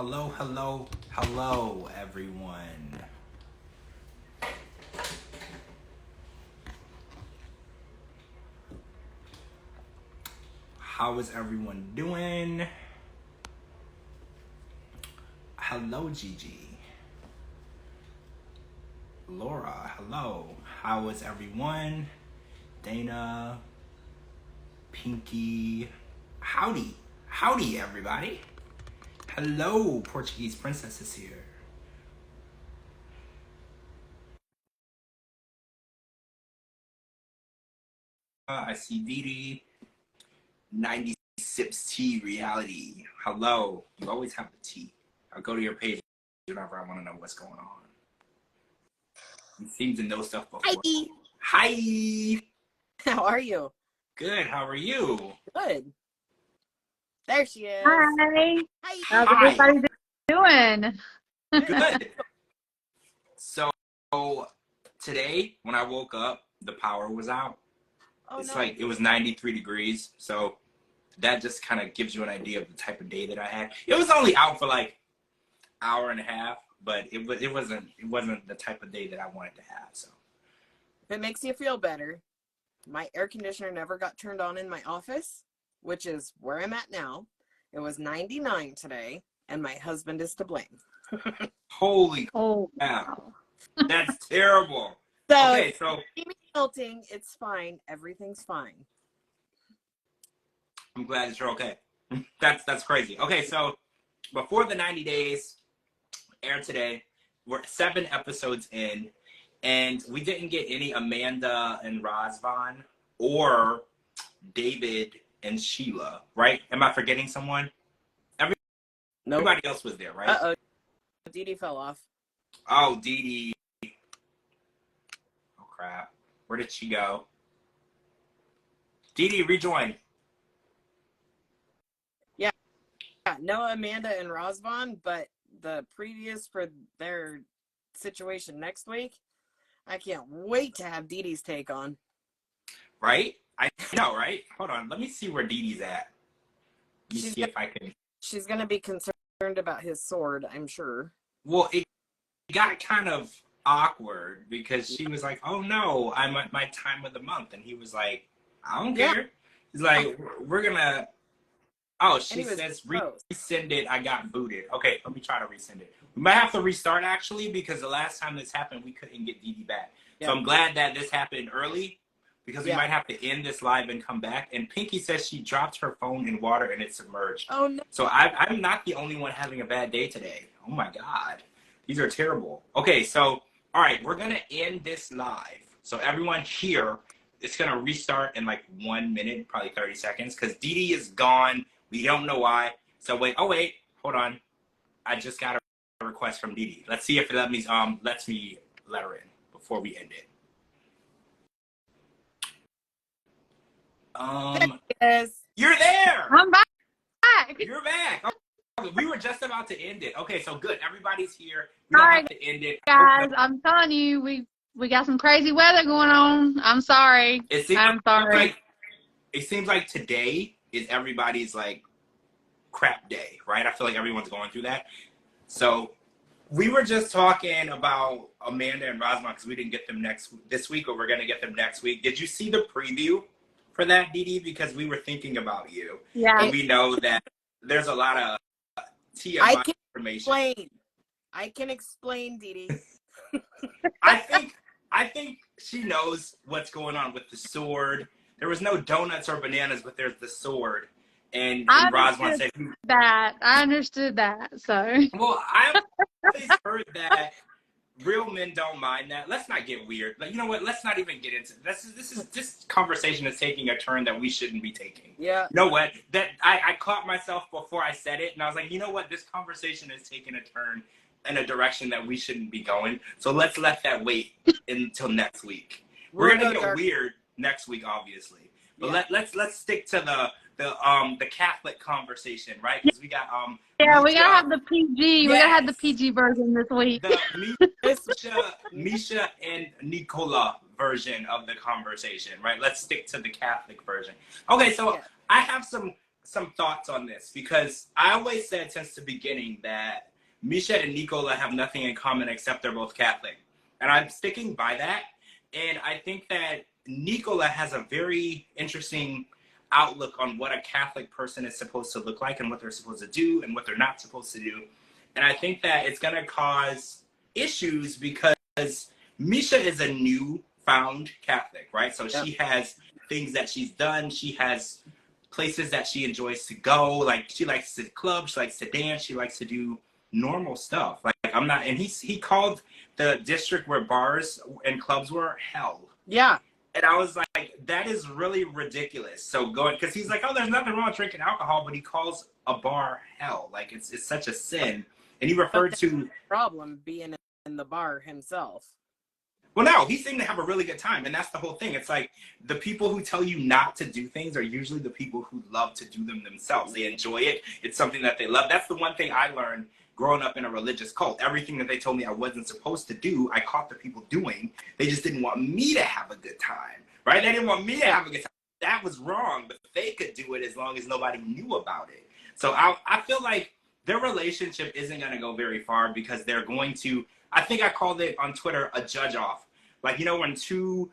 Hello, everyone. How is everyone doing? Hello, Gigi. Laura, hello. How is everyone? Dana, Pinky, howdy, everybody. Hello, Portuguese Princess is here. I see DeeDee. 90 sips tea reality. Hello. You always have the tea. I'll go to your page whenever I want to know what's going on. You seem to know stuff before. Hi. How are you? Good. How are you? Good. There she is. Hi. Hi. How's everybody doing? Good. So today when I woke up, the power was out. It's like it was 93 degrees. So that just kind of gives you an idea of the type of day that I had. It was only out for like an hour and a half, but it wasn't the type of day that I wanted to have. So if it makes you feel better, my air conditioner never got turned on in my office, which is where I'm at now. It was 99 today, and my husband is to blame. Holy cow. That's terrible. So okay, so melting, it's fine. Everything's fine. I'm glad that you're okay. That's crazy. Okay, so before the 90 days air today, we're 7 episodes in, and we didn't get any Amanda and Razvan or David and Sheila, right? Am I forgetting someone? Everybody else was there, right? Uh-oh. DeeDee fell off. Oh, DeeDee. Oh, crap. Where did she go? DeeDee, rejoin. Yeah, no Amanda and Razvan, but the previews for their situation next week, I can't wait to have DeeDee's take on. Right? I know, right? Hold on. Let me see where DeeDee's at. Let me see if I can. She's going to be concerned about his sword, I'm sure. Well, it got kind of awkward because she was like, oh no, I'm at my time of the month. And he was like, I don't care. He's like, we're going to. Oh, she says resend it. I got booted. Okay, let me try to resend it. We might have to restart actually because the last time this happened, we couldn't get DeeDee back. Yeah. So I'm glad that this happened early because we might have to end this live and come back. And Pinky says she dropped her phone in water and it submerged. Oh no! So I'm not the only one having a bad day today. Oh my God, these are terrible. Okay, so all right, we're gonna end this live. So everyone here, it's gonna restart in like 1 minute, probably 30 seconds, because DeeDee is gone. We don't know why. So wait, hold on. I just got a request from DeeDee. Let's see if it lets me let her in before we end it. Yes. You're there. I'm back. You're back. Okay, we were just about to end it. Okay, so good. Everybody's here. We don't have to end it. Guys, I'm telling you, we got some crazy weather going on. I'm sorry. I'm sorry. It seems like today is everybody's like crap day, right? I feel like everyone's going through that. So we were just talking about Amanda and Razvan because we didn't get them this week, or we're gonna get them next week. Did you see the preview for that, DeeDee? Because we were thinking about you. Yeah. And we know that there's a lot of TMI information. I can explain, DeeDee. I think she knows what's going on with the sword. There was no donuts or bananas, but there's the sword. And Razvan said that. I understood that. So well, I've always heard that real men don't mind that. Let's not get weird. Like, you know what? Let's not even get into this conversation is taking a turn that we shouldn't be taking. Yeah. You know what? That I caught myself before I said it, and I was like, you know what? This conversation is taking a turn in a direction that we shouldn't be going. So let's let that wait until next week. We're gonna get weird next week, obviously. But let's stick to the Catholic conversation, right? Because we got we gotta have the PG. We gotta have the PG version this week. The Misha and Nicola version of the conversation, right? Let's stick to the Catholic version. Okay, so I have some some thoughts on this, because I always said since the beginning that Misha and Nicola have nothing in common except they're both Catholic. And I'm sticking by that. And I think that Nicola has a very interesting outlook on what a Catholic person is supposed to look like and what they're supposed to do and what they're not supposed to do. And I think that it's going to cause issues because Misha is a new found Catholic, right? So she has things that she's done. She has places that she enjoys to go. Like, she likes to club, she likes to dance, she likes to do normal stuff. Like, I'm not, and he called the district where bars and clubs were hell. Yeah. And I was like, that is really ridiculous. So going, because he's like, oh, there's nothing wrong with drinking alcohol, but he calls a bar hell. Like, it's such a sin. And he referred to problem being in the bar himself. Well, no, he seemed to have a really good time. And that's the whole thing. It's like the people who tell you not to do things are usually the people who love to do them themselves. They enjoy it. It's something that they love. That's the one thing I learned growing up in a religious cult. Everything that they told me I wasn't supposed to do, I caught the people doing. They just didn't want me to have a good time, right? They didn't want me to have a good time. That was wrong, but they could do it as long as nobody knew about it. So I feel like their relationship isn't going to go very far because they're going to, I think I called it on Twitter a judge off. Like, you know, when two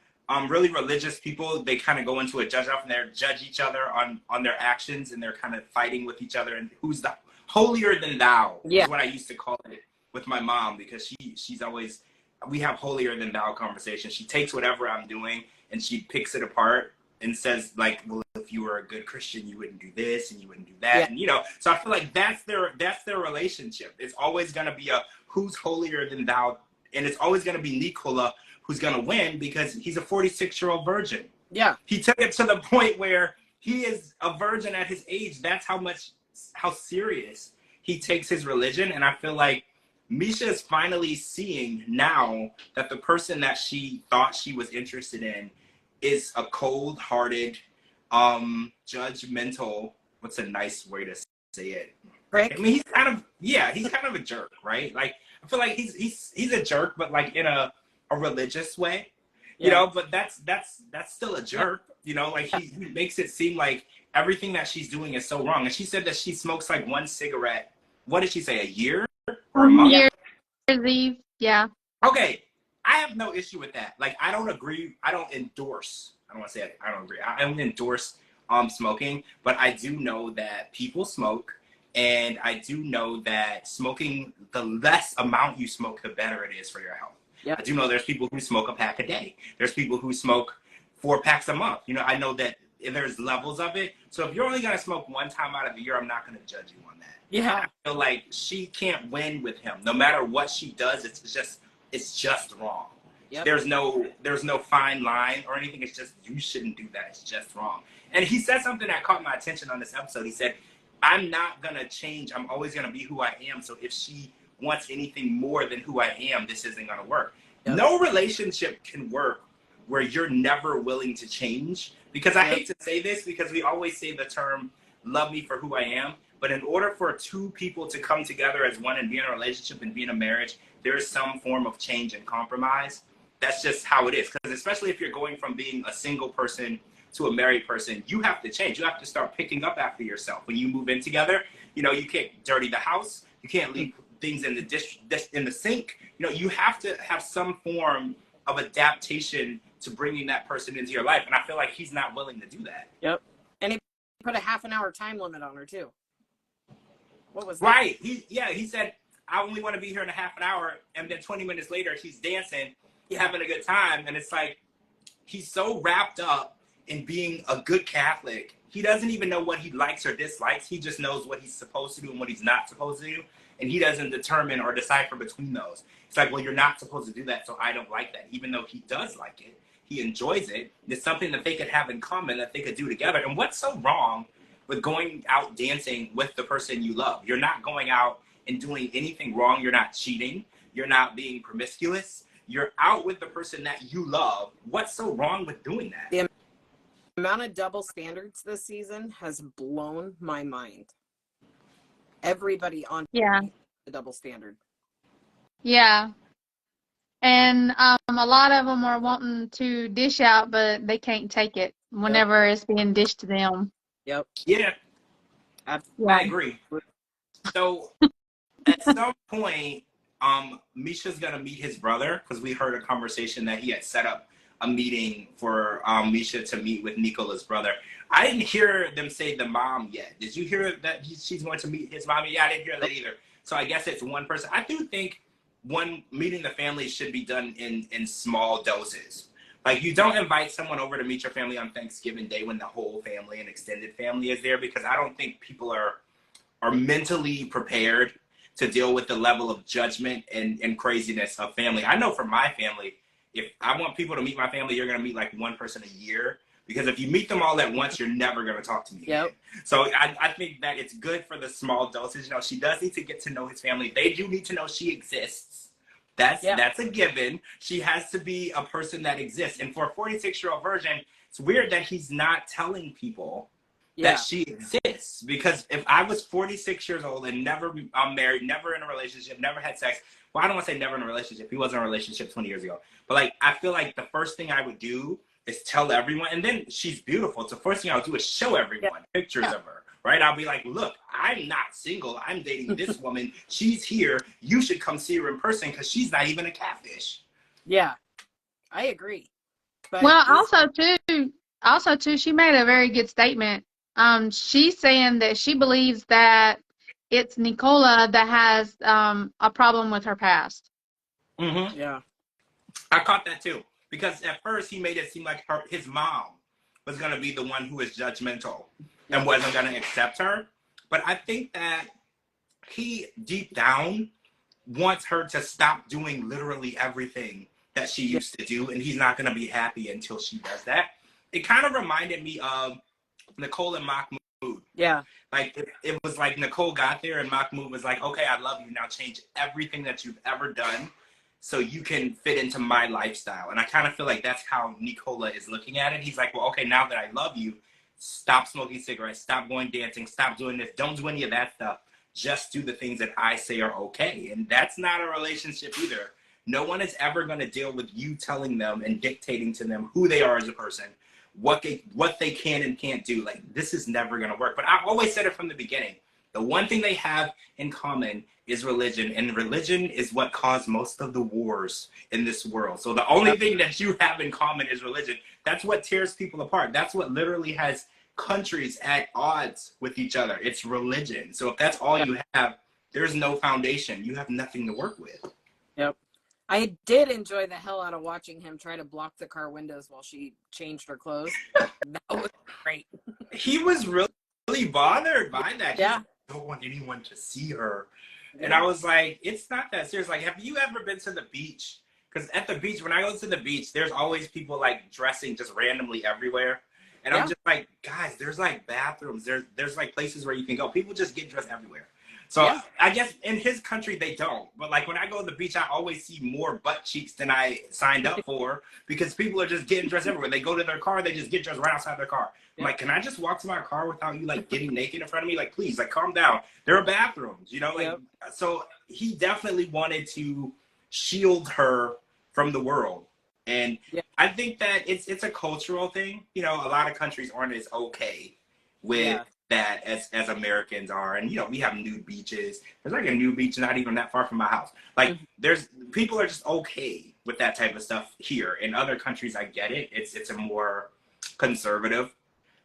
really religious people, they kind of go into a judge off and they judge each other on their actions and they're kind of fighting with each other and who's the holier than thou is what I used to call it with my mom, because she's always, we have holier than thou conversations. She takes whatever I'm doing and she picks it apart and says, like, well, if you were a good Christian, you wouldn't do this and you wouldn't do that. And, you know, so I feel like that's their relationship. It's always going to be a who's holier than thou. And it's always going to be Nicola who's going to win because he's a 46-year-old virgin. Yeah. He took it to the point where he is a virgin at his age. That's how serious he takes his religion. And I feel like Misha is finally seeing now that the person that she thought she was interested in is a cold-hearted, judgmental, what's a nice way to say it? Right. I mean, he's kind of a jerk, right? Like, I feel like he's a jerk, but like in a religious way, you know, but that's still a jerk, you know, like he makes it seem like everything that she's doing is so wrong. And she said that she smokes like one cigarette, what did she say, a year or a month? Year's Eve, yeah. Okay, I have no issue with that. Like, I don't agree, I don't endorse, I don't want to say I don't agree, I don't endorse smoking, but I do know that people smoke. And I do know that smoking, the less amount you smoke, the better it is for your health. Yep. I do know there's people who smoke a pack a day. There's people who smoke 4 packs a month. You know, I know that there's levels of it. So if you're only going to smoke one time out of the year, I'm not going to judge you on that. Yeah. I feel like she can't win with him. No matter what she does, it's just wrong. Yep. There's no fine line or anything. It's just, you shouldn't do that. It's just wrong. And he said something that caught my attention on this episode. He said, I'm not going to change. I'm always going to be who I am. So if she wants anything more than who I am, this isn't going to work. Yep. No relationship can work where you're never willing to change. Because I hate to say this, because we always say the term, love me for who I am. But in order for two people to come together as one and be in a relationship and be in a marriage, there is some form of change and compromise. That's just how it is. Because especially if you're going from being a single person to a married person, you have to change. You have to start picking up after yourself. When you move in together, you know, you can't dirty the house. You can't leave things in the sink. You know, you have to have some form of adaptation to bringing that person into your life. And I feel like he's not willing to do that. Yep. And he put a half-an-hour time limit on her too. What was that? Right. He said, I only want to be here in a half an hour. And then 20 minutes later, she's dancing, having a good time. And it's like, he's so wrapped up in being a good Catholic, he doesn't even know what he likes or dislikes. He just knows what he's supposed to do and what he's not supposed to do. And he doesn't determine or decipher between those. It's like, well, you're not supposed to do that, so I don't like that. Even though he does like it, he enjoys it. It's something that they could have in common, that they could do together. And what's so wrong with going out dancing with the person you love? You're not going out and doing anything wrong. You're not cheating. You're not being promiscuous. You're out with the person that you love. What's so wrong with doing that? The amount of double standards this season has blown my mind. Everybody on the double standard. Yeah. And a lot of them are wanting to dish out, but they can't take it whenever it's being dished to them. Yep. Yeah. I Absolutely. agree. So at some point, Misha's gonna meet his brother because we heard a conversation that he had set up a meeting for Misha to meet with Nicola's brother. I didn't hear them say the mom yet. Did you hear that she's going to meet his mom? Yeah, I didn't hear that either. So I guess it's one person. I do think meeting the family should be done in small doses. Like, you don't invite someone over to meet your family on Thanksgiving Day when the whole family and extended family is there, because I don't think people are mentally prepared to deal with the level of judgment and craziness of family. I know for my family, if I want people to meet my family, you're going to meet like one person a year, because if you meet them all at once, you're never going to talk to me again. So I think that it's good for the small dosage. You know, she does need to get to know his family. They do need to know she exists. That's a given. She has to be a person that exists. And for a 46-year-old virgin, it's weird that he's not telling people that she exists. Because if I was 46 years old and never married, never in a relationship, never had sex, well, I don't want to say never in a relationship. He was in a relationship 20 years ago. But like, I feel like the first thing I would do is tell everyone. And then she's beautiful. So the first thing I'll do is show everyone pictures of her, right? I'll be like, look, I'm not single. I'm dating this woman. She's here. You should come see her in person because she's not even a catfish. Yeah, I agree. But well, also too, she made a very good statement. She's saying that she believes that it's Nicola that has a problem with her past. Mm-hmm. Yeah. I caught that too. Because at first he made it seem like his mom was going to be the one who was judgmental and wasn't going to accept her. But I think that he deep down wants her to stop doing literally everything that she used to do. And he's not going to be happy until she does that. It kind of reminded me of Nicole and Mahmoud. Yeah. Like, it was like Nicole got there and Mahmoud was like, okay, I love you. Now change everything that you've ever done so you can fit into my lifestyle. And I kind of feel like that's how Nicola is looking at it. He's like, well, okay, now that I love you, stop smoking cigarettes, stop going dancing, stop doing this, don't do any of that stuff. Just do the things that I say are okay. And that's not a relationship either. No one is ever going to deal with you telling them and dictating to them who they are as a person, what they can and can't do. Like, this is never going to work. But I've always said it from the beginning. The one thing they have in common is religion, and religion is what caused most of the wars in this world. So the only thing that you have in common is religion. That's what tears people apart. That's what literally has countries at odds with each other. It's religion. So if that's all you have, there's no foundation. You have nothing to work with. Yep. I did enjoy the hell out of watching him try to block the car windows while she changed her clothes. That was great. He was really bothered by that. Yeah. He don't want anyone to see her. And I was like, it's not that serious. Like, have you ever been to the beach? Because at the beach, when I go to the beach, there's always people like dressing just randomly everywhere. And I'm just like, guys, there's like bathrooms. There's like places where you can go. People just get dressed everywhere. So I guess in his country, they don't. But like when I go to the beach, I always see more butt cheeks than I signed up for, because people are just getting dressed everywhere. They go to their car, they just get dressed right outside their car. I'm like, can I just walk to my car without you like getting naked in front of me? Like, please, like, calm down. There are bathrooms, you know? Like, so he definitely wanted to shield her from the world. And I think that it's a cultural thing. You know, a lot of countries aren't as okay with that as Americans are. And, you know, we have nude beaches. There's like a nude beach not even that far from my house. Like, people are just okay with that type of stuff here. In other countries, I get it. It's a more conservative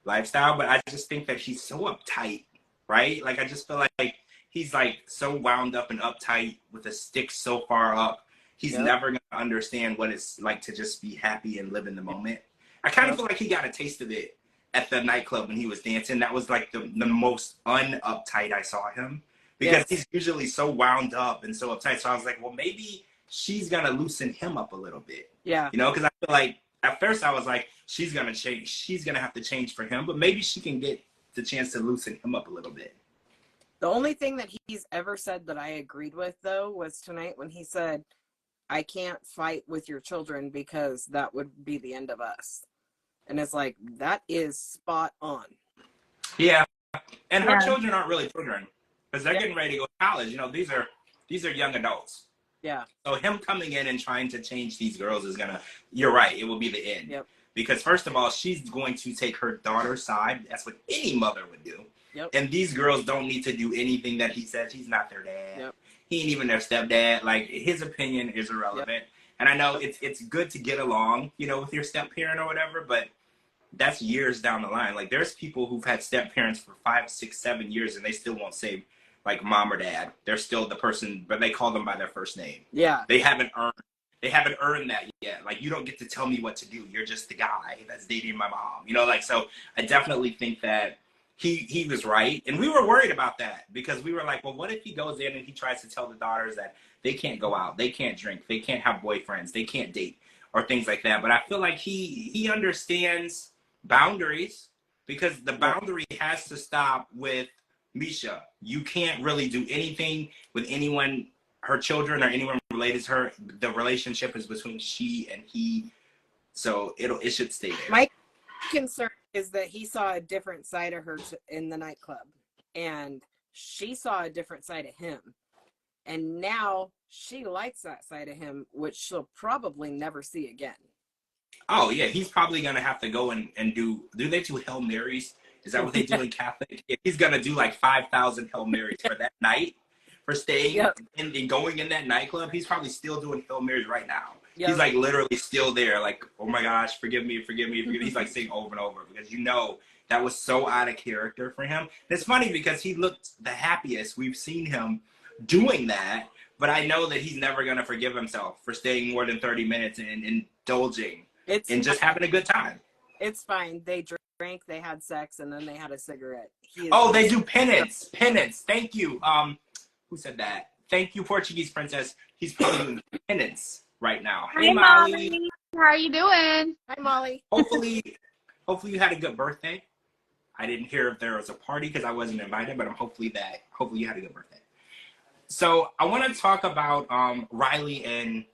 lifestyle, but I just think that he's so uptight, right? Like, I just feel like he's like so wound up and uptight with a stick so far up. He's never going to understand what it's like to just be happy and live in the moment. I kind of feel like he got a taste of it at the nightclub when he was dancing. That was like the most un-uptight I saw him, because he's usually so wound up and so uptight. So I was like, well, maybe she's going to loosen him up a little bit. Yeah. You know, because I feel like at first I was like, she's going to change. She's going to have to change for him, but maybe she can get the chance to loosen him up a little bit. The only thing that he's ever said that I agreed with, though, was tonight when he said, I can't fight with your children because that would be the end of us. And it's like, that is spot on. Yeah. And her children aren't really children, because they're getting ready to go to college. You know, these are young adults. Yeah. So him coming in and trying to change these girls is you're right, it will be the end. Yep. Because first of all, she's going to take her daughter's side. That's what any mother would do. Yep. And these girls don't need to do anything that he says. He's not their dad. Yep. He ain't even their stepdad. Like, his opinion is irrelevant. Yep. And I know it's good to get along, you know, with your step parent or whatever, but that's years down the line. Like, there's people who've had step parents for 5, 6, 7 years, and they still won't say like mom or dad. They're still the person, but they call them by their first name. Yeah. They haven't earned that yet. Like, you don't get to tell me what to do. You're just the guy that's dating my mom. You know, like, so I definitely think that he was right. And we were worried about that because we were like, well, what if he goes in and he tries to tell the daughters that they can't go out, they can't drink, they can't have boyfriends, they can't date, or things like that. But I feel like he understands boundaries, because the boundary has to stop with Misha. You can't really do anything with anyone, her children or anyone related to her. The relationship is between she and he, so it should stay there. My concern is that he saw a different side of her in the nightclub, and she saw a different side of him, and now she likes that side of him, which she'll probably never see again. Oh yeah, he's probably gonna have to go and do they do Hail Marys? Is that what they do in Catholic? Yeah, he's gonna do like 5,000 Hail Marys for that night, for staying and going in that nightclub. He's probably still doing Hail Marys right now. Yep. He's like literally still there, like, oh my gosh, forgive me, forgive me, forgive me. He's like saying over and over, because you know that was so out of character for him. And it's funny because he looked the happiest we've seen him doing that, but I know that he's never gonna forgive himself for staying more than 30 minutes and indulging and just having a good time. It's fine. They drank, they had sex, and then they had a cigarette. They do penance. Thank you. Who said that? Thank you, Portuguese princess. He's probably doing penance right now. Hey, Molly. How are you doing? Hi, Molly. Hopefully you had a good birthday. I didn't hear if there was a party because I wasn't invited, but hopefully you had a good birthday. So I want to talk about Riley and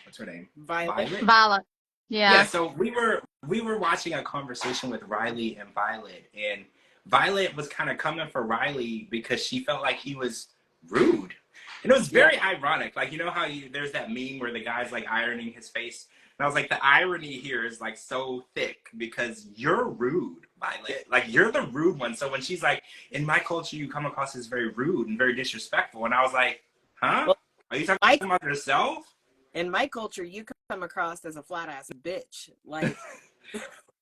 what's her name? Violet. Yeah. So we were watching a conversation with Riley and Violet, and Violet was kind of coming for Riley because she felt like he was rude. And it was very ironic. Like, you know how there's that meme where the guy's like ironing his face? And I was like, the irony here is like so thick because you're rude, Violet. Like, you're the rude one. So when she's like, in my culture, you come across as very rude and very disrespectful. And I was like, huh? Well, are you talking about yourself? In my culture, you come across as a flat ass bitch. Like,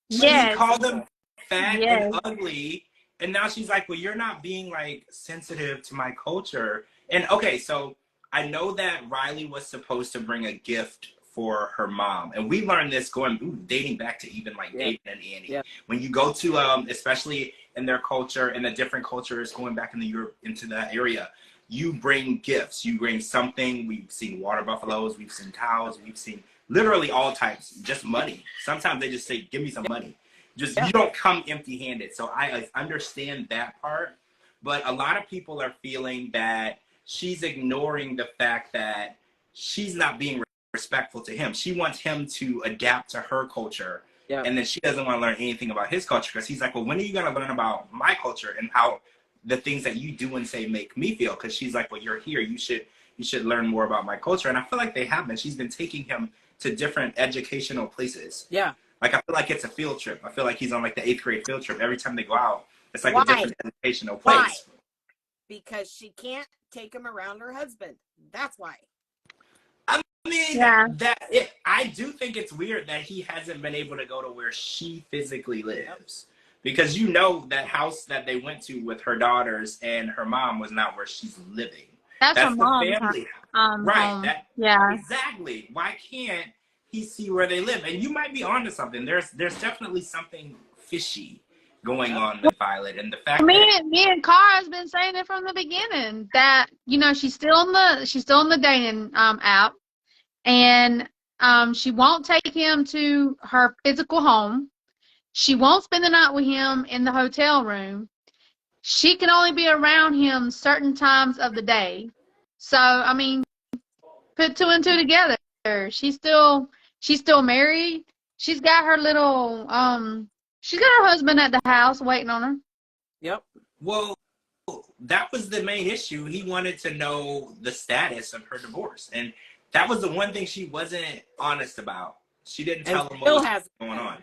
yes. She called them fat and ugly. And now she's like, well, you're not being like sensitive to my culture. And okay, so I know that Riley was supposed to bring a gift for her mom. And we learned this dating back to even like David and Annie. Yeah. When you go to, especially in their culture and the different cultures going back into that area, you bring gifts. You bring something. We've seen water buffaloes. We've seen cows. We've seen literally all types, just money. Sometimes they just say, give me some money. Just, you don't come empty-handed. So I understand that part. But a lot of people are feeling that she's ignoring the fact that she's not being respectful to him. She wants him to adapt to her culture. Yeah. And then she doesn't want to learn anything about his culture because he's like, well, when are you going to learn about my culture and how the things that you do and say make me feel? Because she's like, well, you're here. You should learn more about my culture. And I feel like they haven't. She's been taking him to different educational places. Yeah. Like, I feel like it's a field trip. I feel like he's on like the 8th grade field trip. Every time they go out, it's like a different educational place. Why? Because she can't take him around her husband. That's why. I mean, I do think it's weird that he hasn't been able to go to where she physically lives. Because you know that house that they went to with her daughters and her mom was not where she's living. That's her mom. Family. Right. Exactly. Why can't he see where they live? And you might be onto something. There's definitely something fishy going on with Violet, and the fact me and Kara's been saying it from the beginning that, you know, she's still on the dating app, and she won't take him to her physical home. She won't spend the night with him in the hotel room. She can only be around him certain times of the day. So, I mean, put 2 and 2 together. She's still married. She's got her little she's got her husband at the house waiting on her. Yep. Well, that was the main issue. He wanted to know the status of her divorce, and that was the one thing she wasn't honest about. She didn't tell him what was going on.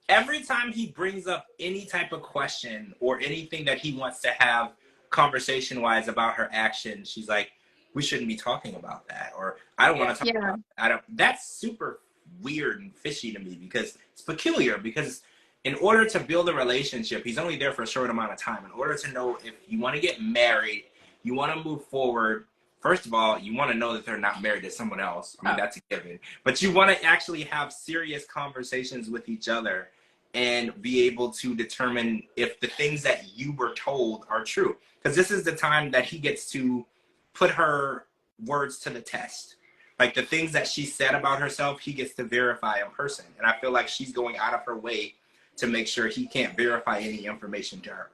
every time he brings up any type of question or anything that he wants to have conversation-wise about her actions, she's like, we shouldn't be talking about that, or I don't want to talk about that. That's super weird and fishy to me, because it's peculiar, because in order to build a relationship, he's only there for a short amount of time. In order to know if you want to get married, you want to move forward, first of all, you want to know that they're not married to someone else. I mean, that's a given. But you want to actually have serious conversations with each other and be able to determine if the things that you were told are true. Because this is the time that he gets to put her words to the test. Like, the things that she said about herself, he gets to verify in person. And I feel like she's going out of her way to make sure he can't verify any information to her.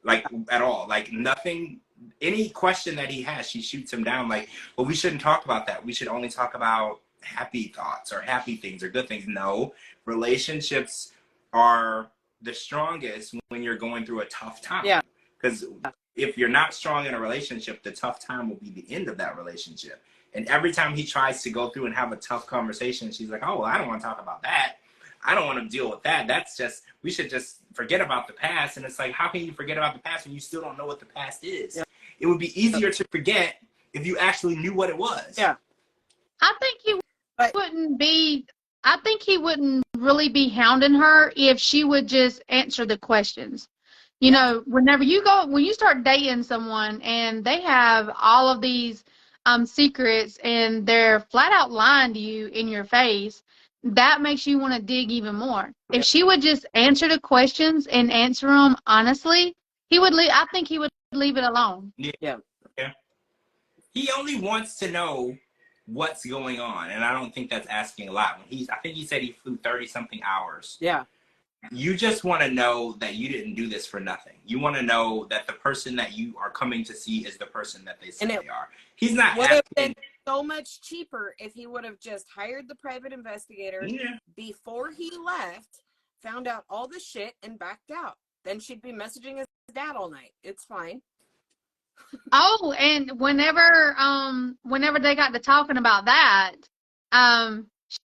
Like, at all. Like, nothing, any question that he has, she shoots him down. Like, well, we shouldn't talk about that. We should only talk about happy thoughts or happy things or good things. No, relationships are the strongest when you're going through a tough time. Yeah. Because if you're not strong in a relationship, the tough time will be the end of that relationship. And every time he tries to go through and have a tough conversation, she's like, oh, well, I don't want to talk about that. I don't want to deal with that. That's just, we should just forget about the past. And it's like, how can you forget about the past when you still don't know what the past is? Yeah. It would be easier to forget if you actually knew what it was. Yeah. I think he wouldn't really be hounding her if she would just answer the questions. You know, when you start dating someone and they have all of these secrets and they're flat out lying to you in your face, that makes you want to dig even more. If she would just answer the questions and answer them honestly, I think he would leave it alone. Yeah. He only wants to know what's going on, and I don't think that's asking a lot. I think he said he flew 30-something hours. Yeah. You just want to know that you didn't do this for nothing. You want to know that the person that you are coming to see is the person that they say they are. He's not would have asking. been so much cheaper if he would have just hired the private investigator before he left, found out all the shit, and backed out. Then she'd be messaging his dad all night. It's fine. Oh, and whenever they got to talking about that,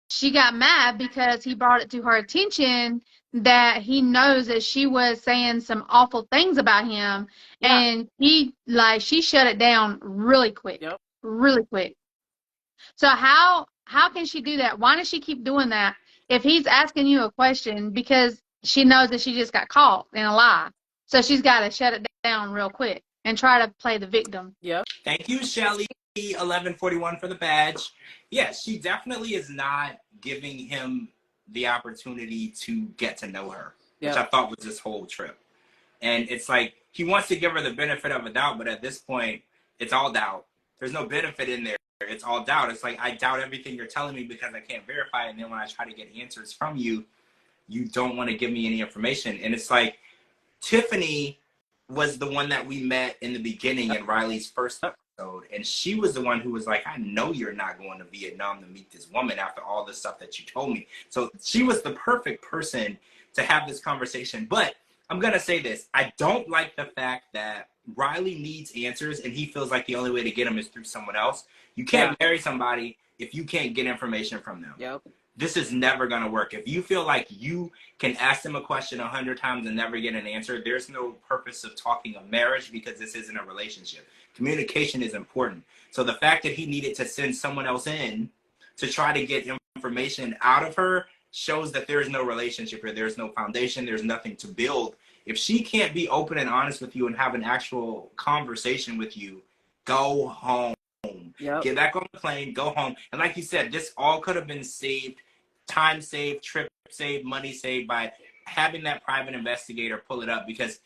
she got mad because he brought it to her attention that he knows that she was saying some awful things about him, and she shut it down really quick. Really quick. So how can she do that? Why does she keep doing that if he's asking you a question? Because she knows that she just got caught in a lie. So she's got to shut it down real quick and try to play the victim. Yep. Thank you, Shelly 1141 for the badge. Yeah, she definitely is not giving him the opportunity to get to know her, which I thought was this whole trip. And it's like, he wants to give her the benefit of a doubt, but at this point, it's all doubt. There's no benefit in there. It's all doubt. It's like, I doubt everything you're telling me because I can't verify it. And then when I try to get answers from you, you don't want to give me any information. And it's like, Tiffany was the one that we met in the beginning in Riley's first episode. And she was the one who was like, I know you're not going to Vietnam to meet this woman after all the stuff that you told me. So she was the perfect person to have this conversation. But I'm going to say this. I don't like the fact that Riley needs answers and he feels like the only way to get them is through someone else. You can't marry somebody if you can't get information from them. Yep. This is never going to work. If you feel like you can ask them a question 100 times and never get an answer, there's no purpose of talking of marriage, because this isn't a relationship. Communication is important. So the fact that he needed to send someone else in to try to get information out of her shows that there is no relationship here. There's no foundation. There's nothing to build. If she can't be open and honest with you and have an actual conversation with you, go home. Yep. Get back on the plane, go home. And like you said, this all could have been saved, time saved, trip saved, money saved by having that private investigator pull it up, because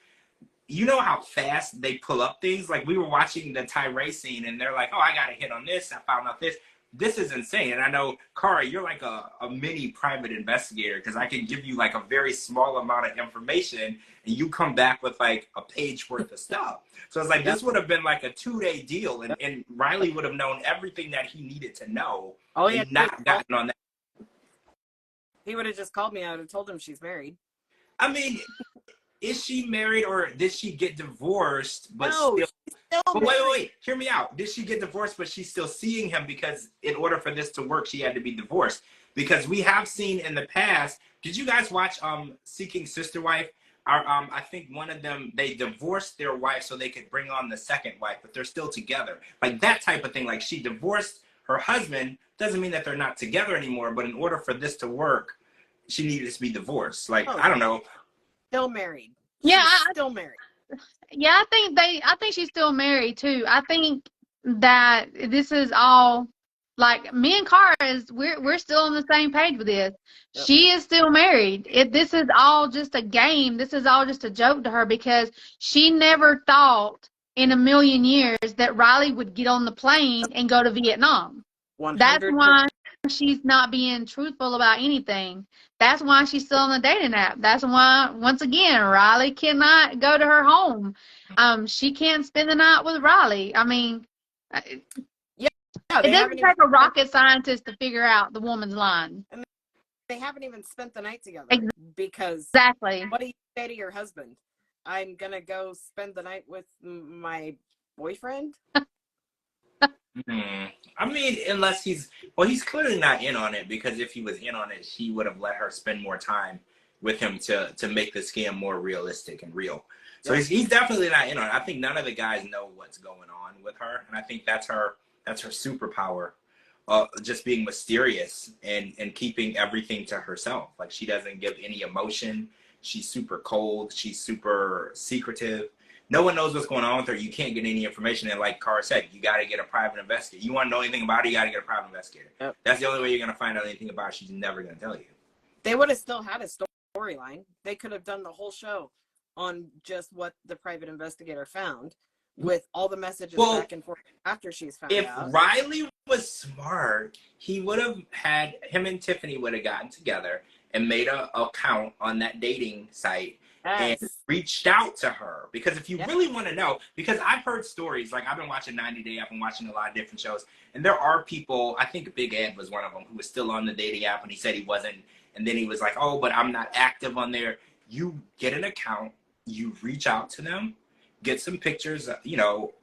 you know how fast they pull up things. Like, we were watching the Tyree scene and they're like, oh, I got a hit on this. I found out this. This is insane. And I know, Kara, you're like a mini private investigator, because I can give you like a very small amount of information and you come back with like a page worth of stuff. So it's like, this would have been like a 2-day deal, and Riley would have known everything that he needed to know. Oh, yeah. Not gotten on that. He would have just called me. I would have told him she's married. I mean, is she married, or did she get divorced? But no, still, she's still married. Wait. Hear me out. Did she get divorced, but she's still seeing him, because in order for this to work, she had to be divorced? Because we have seen in the past Did you guys watch Seeking Sister Wife? I think one of them, they divorced their wife so they could bring on the second wife, but they're still together. Like that type of thing. Like she divorced her husband, doesn't mean that they're not together anymore, but in order for this to work, she needed to be divorced. Like, I don't know. Still married. Yeah, still married. Yeah, I think she's still married too. I think that this is all like me and Cara we're still on the same page with this. Yep. She is still married. This is all just a game. This is all just a joke to her because she never thought in a million years that Riley would get on the plane and go to Vietnam. 100%. That's why she's not being truthful about anything. That's why she's still on the dating app. That's why, once again, Riley cannot go to her home. She can't spend the night with Riley. I mean, yeah, it doesn't take a rocket scientist to figure out the woman's line. And they haven't even spent the night together. Because Exactly. What do you say to your husband? I'm going to go spend the night with my boyfriend? I mean, unless he's clearly not in on it, because if he was in on it, he would have let her spend more time with him to make the scam more realistic and real. So he's definitely not in on it. I think none of the guys know what's going on with her, and I think that's her superpower, just being mysterious and keeping everything to herself. Like she doesn't give any emotion. She's super cold. She's super secretive. No one knows what's going on with her. You can't get any information. And like Cara said, you got to get a private investigator. You want to know anything about her, you got to get a private investigator. Yep. That's the only way you're going to find out anything about her. She's never going to tell you. They would have still had a storyline. They could have done the whole show on just what the private investigator found with all the messages back and forth after she's found out. If Riley was smart, he would have had, him and Tiffany would have gotten together and made an account on that dating site. Yes. And reached out to her. Because if you really want to know, because I've heard stories, like I've been watching 90 Day, I've been watching a lot of different shows, and there are people, I think Big Ed was one of them, who was still on the dating app, and he said he wasn't, and then he was like, oh, but I'm not active on there. You get an account, you reach out to them, get some pictures,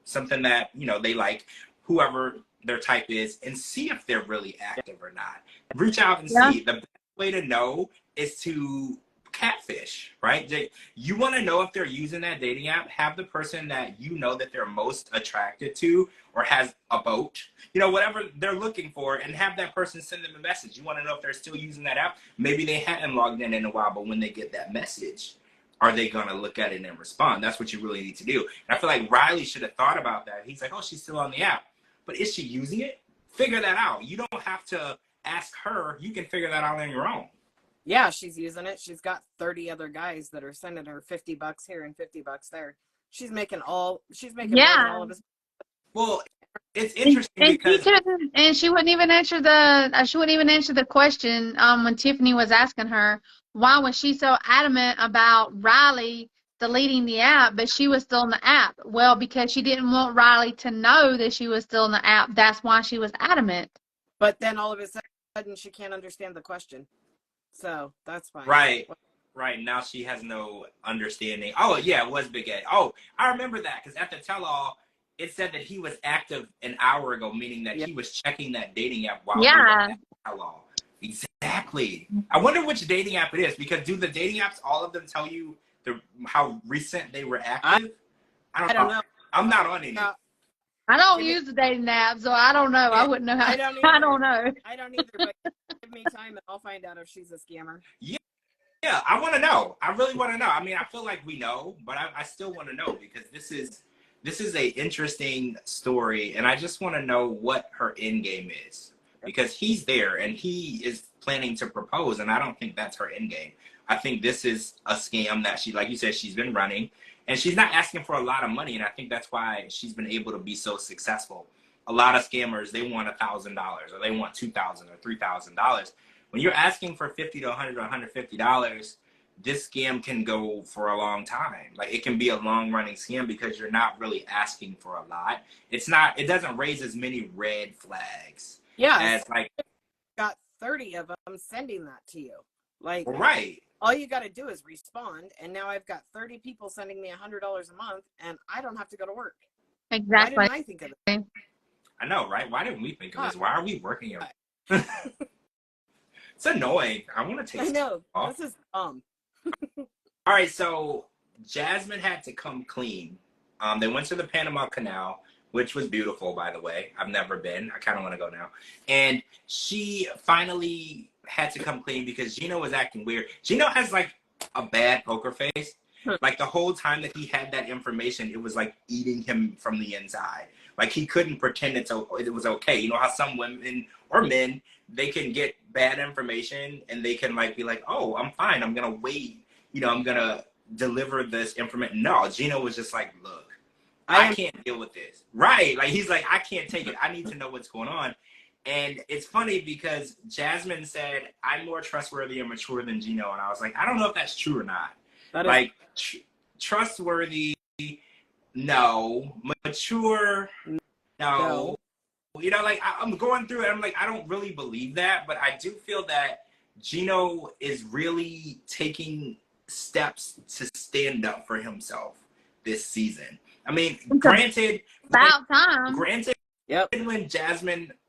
something that, they like, whoever their type is, and see if they're really active or not. Reach out and see. The best way to know is to catfish, right? You want to know if they're using that dating app, have the person that you know that they're most attracted to or has a boat, whatever they're looking for, and have that person send them a message. You want to know if they're still using that app. Maybe they hadn't logged in a while, but when they get that message, are they going to look at it and respond? That's what you really need to do. And I feel like Riley should have thought about that. He's like, oh, she's still on the app. But is she using it? Figure that out. You don't have to ask her. You can figure that out on your own. Yeah, she's using it. She's got 30 other guys that are sending her $50 here and $50 there. She's making all of this. Well, it's interesting because she wouldn't even answer the question when Tiffany was asking her why was she so adamant about Riley deleting the app, but she was still in the app. Well, because she didn't want Riley to know that she was still in the app. That's why she was adamant. But then all of a sudden she can't understand the question. So that's fine. Right. Now she has no understanding. Oh, yeah, it was Big Ed. Oh, I remember that because at the tell-all, it said that he was active an hour ago, meaning that he was checking that dating app while he was at the tell-all. Exactly. I wonder which dating app it is, because do the dating apps, all of them tell you how recent they were active? I don't know. I'm not on any. I don't use the dating app, so I don't know. I wouldn't know how. I don't know. I don't either, but give me time and I'll find out if she's a scammer. Yeah, I want to know. I really want to know. I mean, I feel like we know, but I still want to know, because this is a interesting story, and I just want to know what her end game is, because he's there and he is planning to propose, and I don't think that's her end game. I think this is a scam that she, like you said, she's been running. And she's not asking for a lot of money, and I think that's why she's been able to be so successful. A lot of scammers, they want $1,000, or they want $2,000 or $3,000. When you're asking for $50 to $100 or $150, this scam can go for a long time. Like, it can be a long-running scam because you're not really asking for a lot. It doesn't raise as many red flags. Yeah, as like got 30 of them sending that to you. Like, right. All you got to do is respond, and now I've got 30 people sending me $100 a month, and I don't have to go to work. Exactly. Why didn't I think of it? I know, right? Why didn't we think of this? Why are we working here? It's annoying. I want to take I know. off. This is dumb. All right, so Jasmine had to come clean. They went to the Panama Canal, which was beautiful, by the way. I've never been. I kind of want to go now. And she finally had to come clean because Gino was acting weird. Gino has like a bad poker face. Like the whole time that he had that information, it was like eating him from the inside. Like he couldn't pretend it was okay. You know how some women or men, they can get bad information and they can like be like, oh, I'm fine. I'm going to wait. You know, I'm going to deliver this information. No, Gino was just like, look, I can't deal with this. Right. Like he's like, I can't take it. I need to know what's going on. And it's funny because Jasmine said, I'm more trustworthy and mature than Gino. And I was like, I don't know if that's true or not. Like, trustworthy, no. Mature, no. You know, like, I'm going through it. I'm like, I don't really believe that. But I do feel that Gino is really taking steps to stand up for himself this season. I mean, granted, about time. Granted, yep.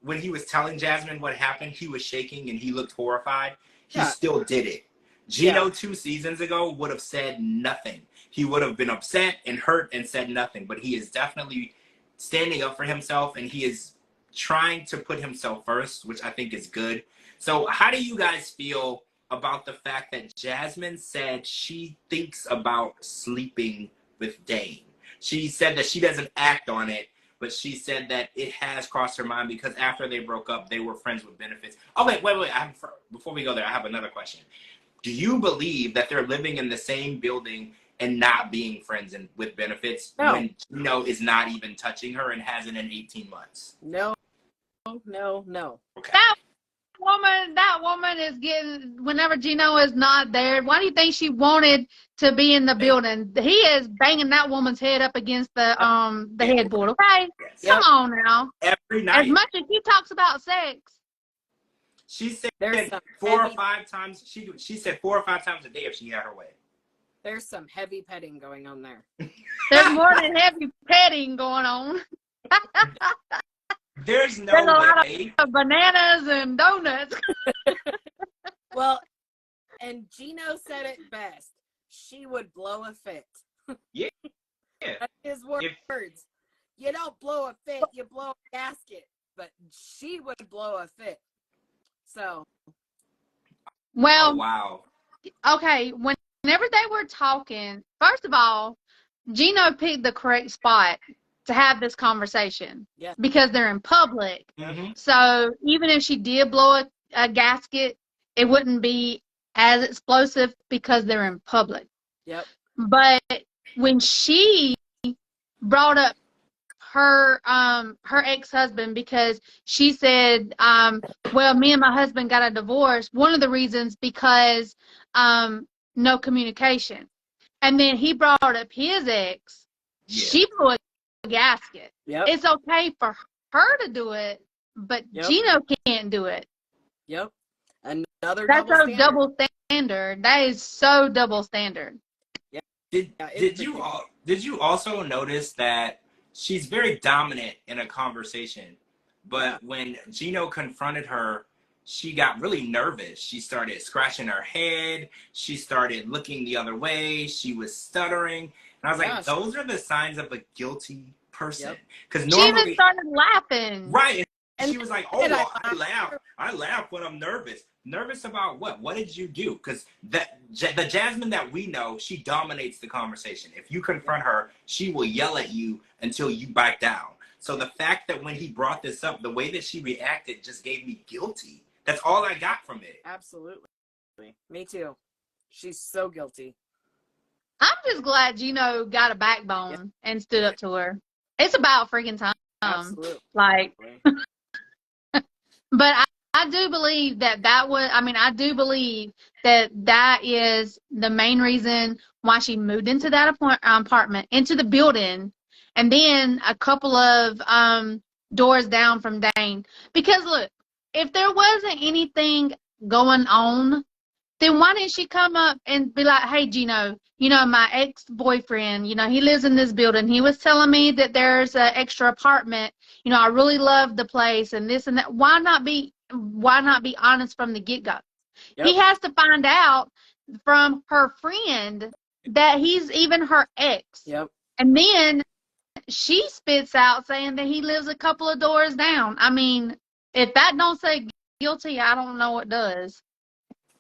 When he was telling Jasmine what happened, he was shaking and he looked horrified. He still did it. Gino 2 seasons ago would have said nothing. He would have been upset and hurt and said nothing. But he is definitely standing up for himself and he is trying to put himself first, which I think is good. So how do you guys feel about the fact that Jasmine said she thinks about sleeping with Dane? She said that she doesn't act on it, but she said that it has crossed her mind because after they broke up, they were friends with benefits. Oh, wait. Before we go there, I have another question. Do you believe that they're living in the same building and not being friends and with benefits when Gino is not even touching her and hasn't in 18 months? No. Okay. That woman is getting, whenever Gino is not there, why do you think she wanted to be in the building? He is banging that woman's head up against the headboard, okay? Yes. Come on now. Every night. As much as he talks about sex. She said 4 or 5 times. She said 4 or 5 times a day if she had her way. There's some heavy petting going on there. There's more than heavy petting going on. There's no There's a lot way. of bananas and donuts. Well, and Gino said it best. She would blow a fit. Yeah. That's his words. You don't blow a fit, you blow a gasket. But she would blow a fit. So. Well, oh, wow. Okay, whenever they were talking, first of all, Gino picked the correct spot to have this conversation because they're in public. Mm-hmm. So even if she did blow a gasket, it wouldn't be as explosive because they're in public. Yep. But when she brought up her ex-husband because she said, well, me and my husband got a divorce. One of the reasons because no communication. And then he brought up his ex. Yeah. She blew a gasket. Yep. It's okay for her to do it, but Gino can't do it. Yep. Another double standard. That is so double standard. Yep. Did you also notice that she's very dominant in a conversation, but when Gino confronted her, she got really nervous. She started scratching her head. She started looking the other way. She was stuttering. And I was like, those are the signs of a guilty person. Because she even started laughing. Right. And she was like, oh, well, I laugh when I'm nervous. Nervous about what? What did you do? Because the Jasmine that we know, she dominates the conversation. If you confront her, she will yell at you until you back down. So the fact that when he brought this up, the way that she reacted just gave me guilty. That's all I got from it. Absolutely. Me too. She's so guilty. I'm just glad Gino got a backbone and stood up to her. It's about freaking time. Absolutely. Like, but I do believe I do believe that is the main reason why she moved into that apartment, into the building, and then a couple of doors down from Dane. Because look, if there wasn't anything going on, then why didn't she come up and be like, hey, Gino, my ex-boyfriend, he lives in this building. He was telling me that there's an extra apartment. I really love the place and this and that. Why not be honest from the get-go? Yep. He has to find out from her friend that he's even her ex. Yep. And then she spits out saying that he lives a couple of doors down. I mean, if that don't say guilty, I don't know what does.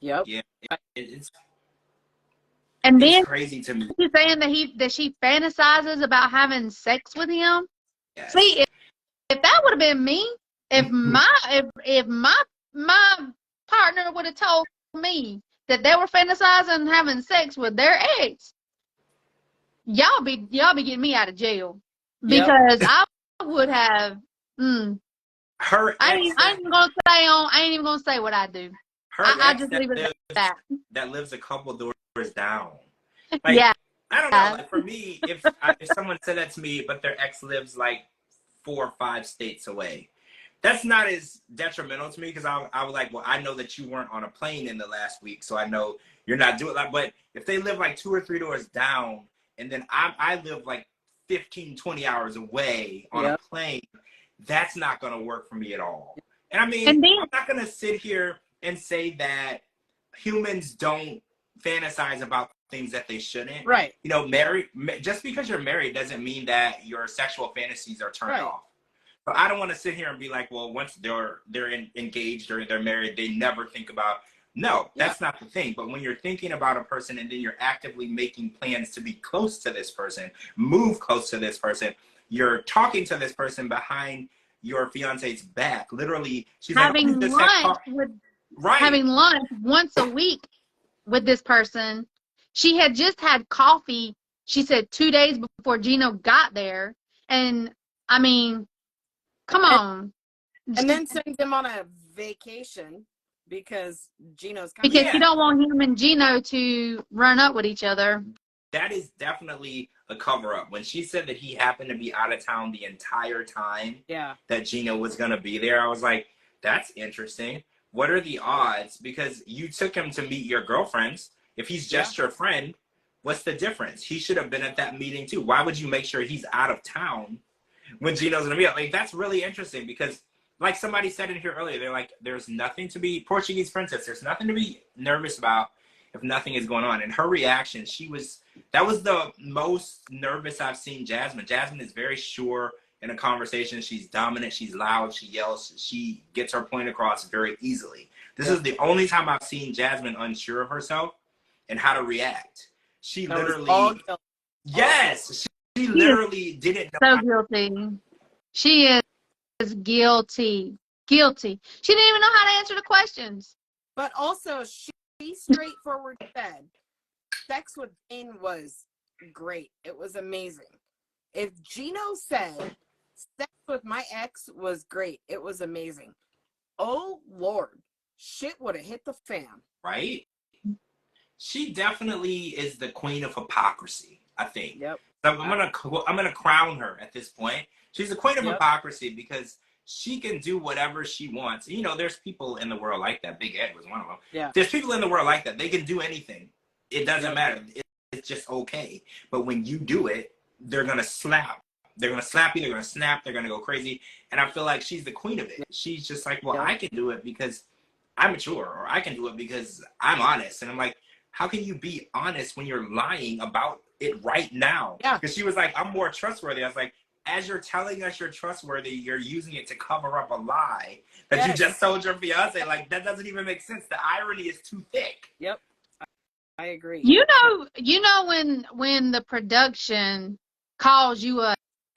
Yep. Yeah, it's then crazy to me. he's saying that she fantasizes about having sex with him. Yes. See, if that would have been me, if my partner would have told me that they were fantasizing having sex with their ex, y'all be getting me out of jail, because I would have. Her ex I ain't even gonna say what I do. I just leave it at that. That lives a couple doors down. Like, yeah. I don't know. Like, for me, if someone said that to me, but their ex lives like 4 or 5 states away, that's not as detrimental to me, because I was like, well, I know that you weren't on a plane in the last week, so I know you're not doing that. But if they live like 2 or 3 doors down, and then I live like 15, 20 hours away on a plane, that's not going to work for me at all. And I mean, I'm not going to sit here and say that humans don't fantasize about things that they shouldn't. Right. You know, just because you're married doesn't mean that your sexual fantasies are turned off. But I don't want to sit here and be like, well, once they're engaged or they're married, they never think about. No, that's not the thing. But when you're thinking about a person and then you're actively making plans to be close to this person, move close to this person, you're talking to this person behind your fiance's back. Literally, she's having like, having lunch once a week with this person. She had just had coffee, she said, 2 days before Gino got there. And I mean, come on. And then send him on a vacation because Gino's coming. Because you don't want him and Gino to run up with each other. That is definitely a cover-up. When she said that he happened to be out of town the entire time that Gino was going to be there, I was like, that's interesting. What are the odds? Because you took him to meet your girlfriends. If he's just your friend, what's the difference? He should have been at that meeting too. Why would you make sure he's out of town when Gino's going to be out? Like, that's really interesting, because like somebody said in here earlier, they're like, there's nothing to be, Portuguese princess, there's nothing to be nervous about if nothing is going on. And her reaction, that was the most nervous I've seen Jasmine. Jasmine is very sure in a conversation. She's dominant, she's loud, she yells, she gets her point across very easily. This is the only time I've seen Jasmine unsure of herself and how to react. She literally, she literally didn't know. So guilty. She is guilty. Guilty. She didn't even know how to answer the questions. But also, she straightforward said, sex with Jane was great. It was amazing. If Gino said, sex with my ex was great, it was amazing, oh Lord, shit would have hit the fan. Right? She definitely is the queen of hypocrisy, I think. Yep. So I'm gonna crown her at this point. She's the queen of hypocrisy, because she can do whatever she wants. You know, there's people in the world like that. Big Ed was one of them. Yeah. There's people in the world like that. They can do anything. It doesn't matter. It's just okay. But when you do it, they're gonna slap. They're gonna slap you. They're gonna snap. They're gonna go crazy. And I feel like she's the queen of it. She's just like, well, I can do it because I'm mature, or I can do it because I'm honest. And I'm like, how can you be honest when you're lying about it right now? Yeah. Because she was like, I'm more trustworthy. I was like, as you're telling us you're trustworthy, you're using it to cover up a lie that you just told your fiance. Like, that doesn't even make sense. The irony is too thick. Yep. I agree. You know when the production calls you a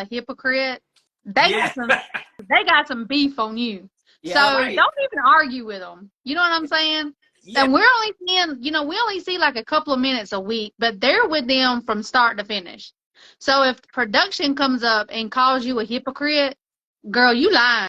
hypocrite, they got some beef on you. Yeah, so don't even argue with them. You know what I'm saying? Yeah. And we're only seeing, we only see like a couple of minutes a week, but they're with them from start to finish. So if production comes up and calls you a hypocrite, girl, you lying.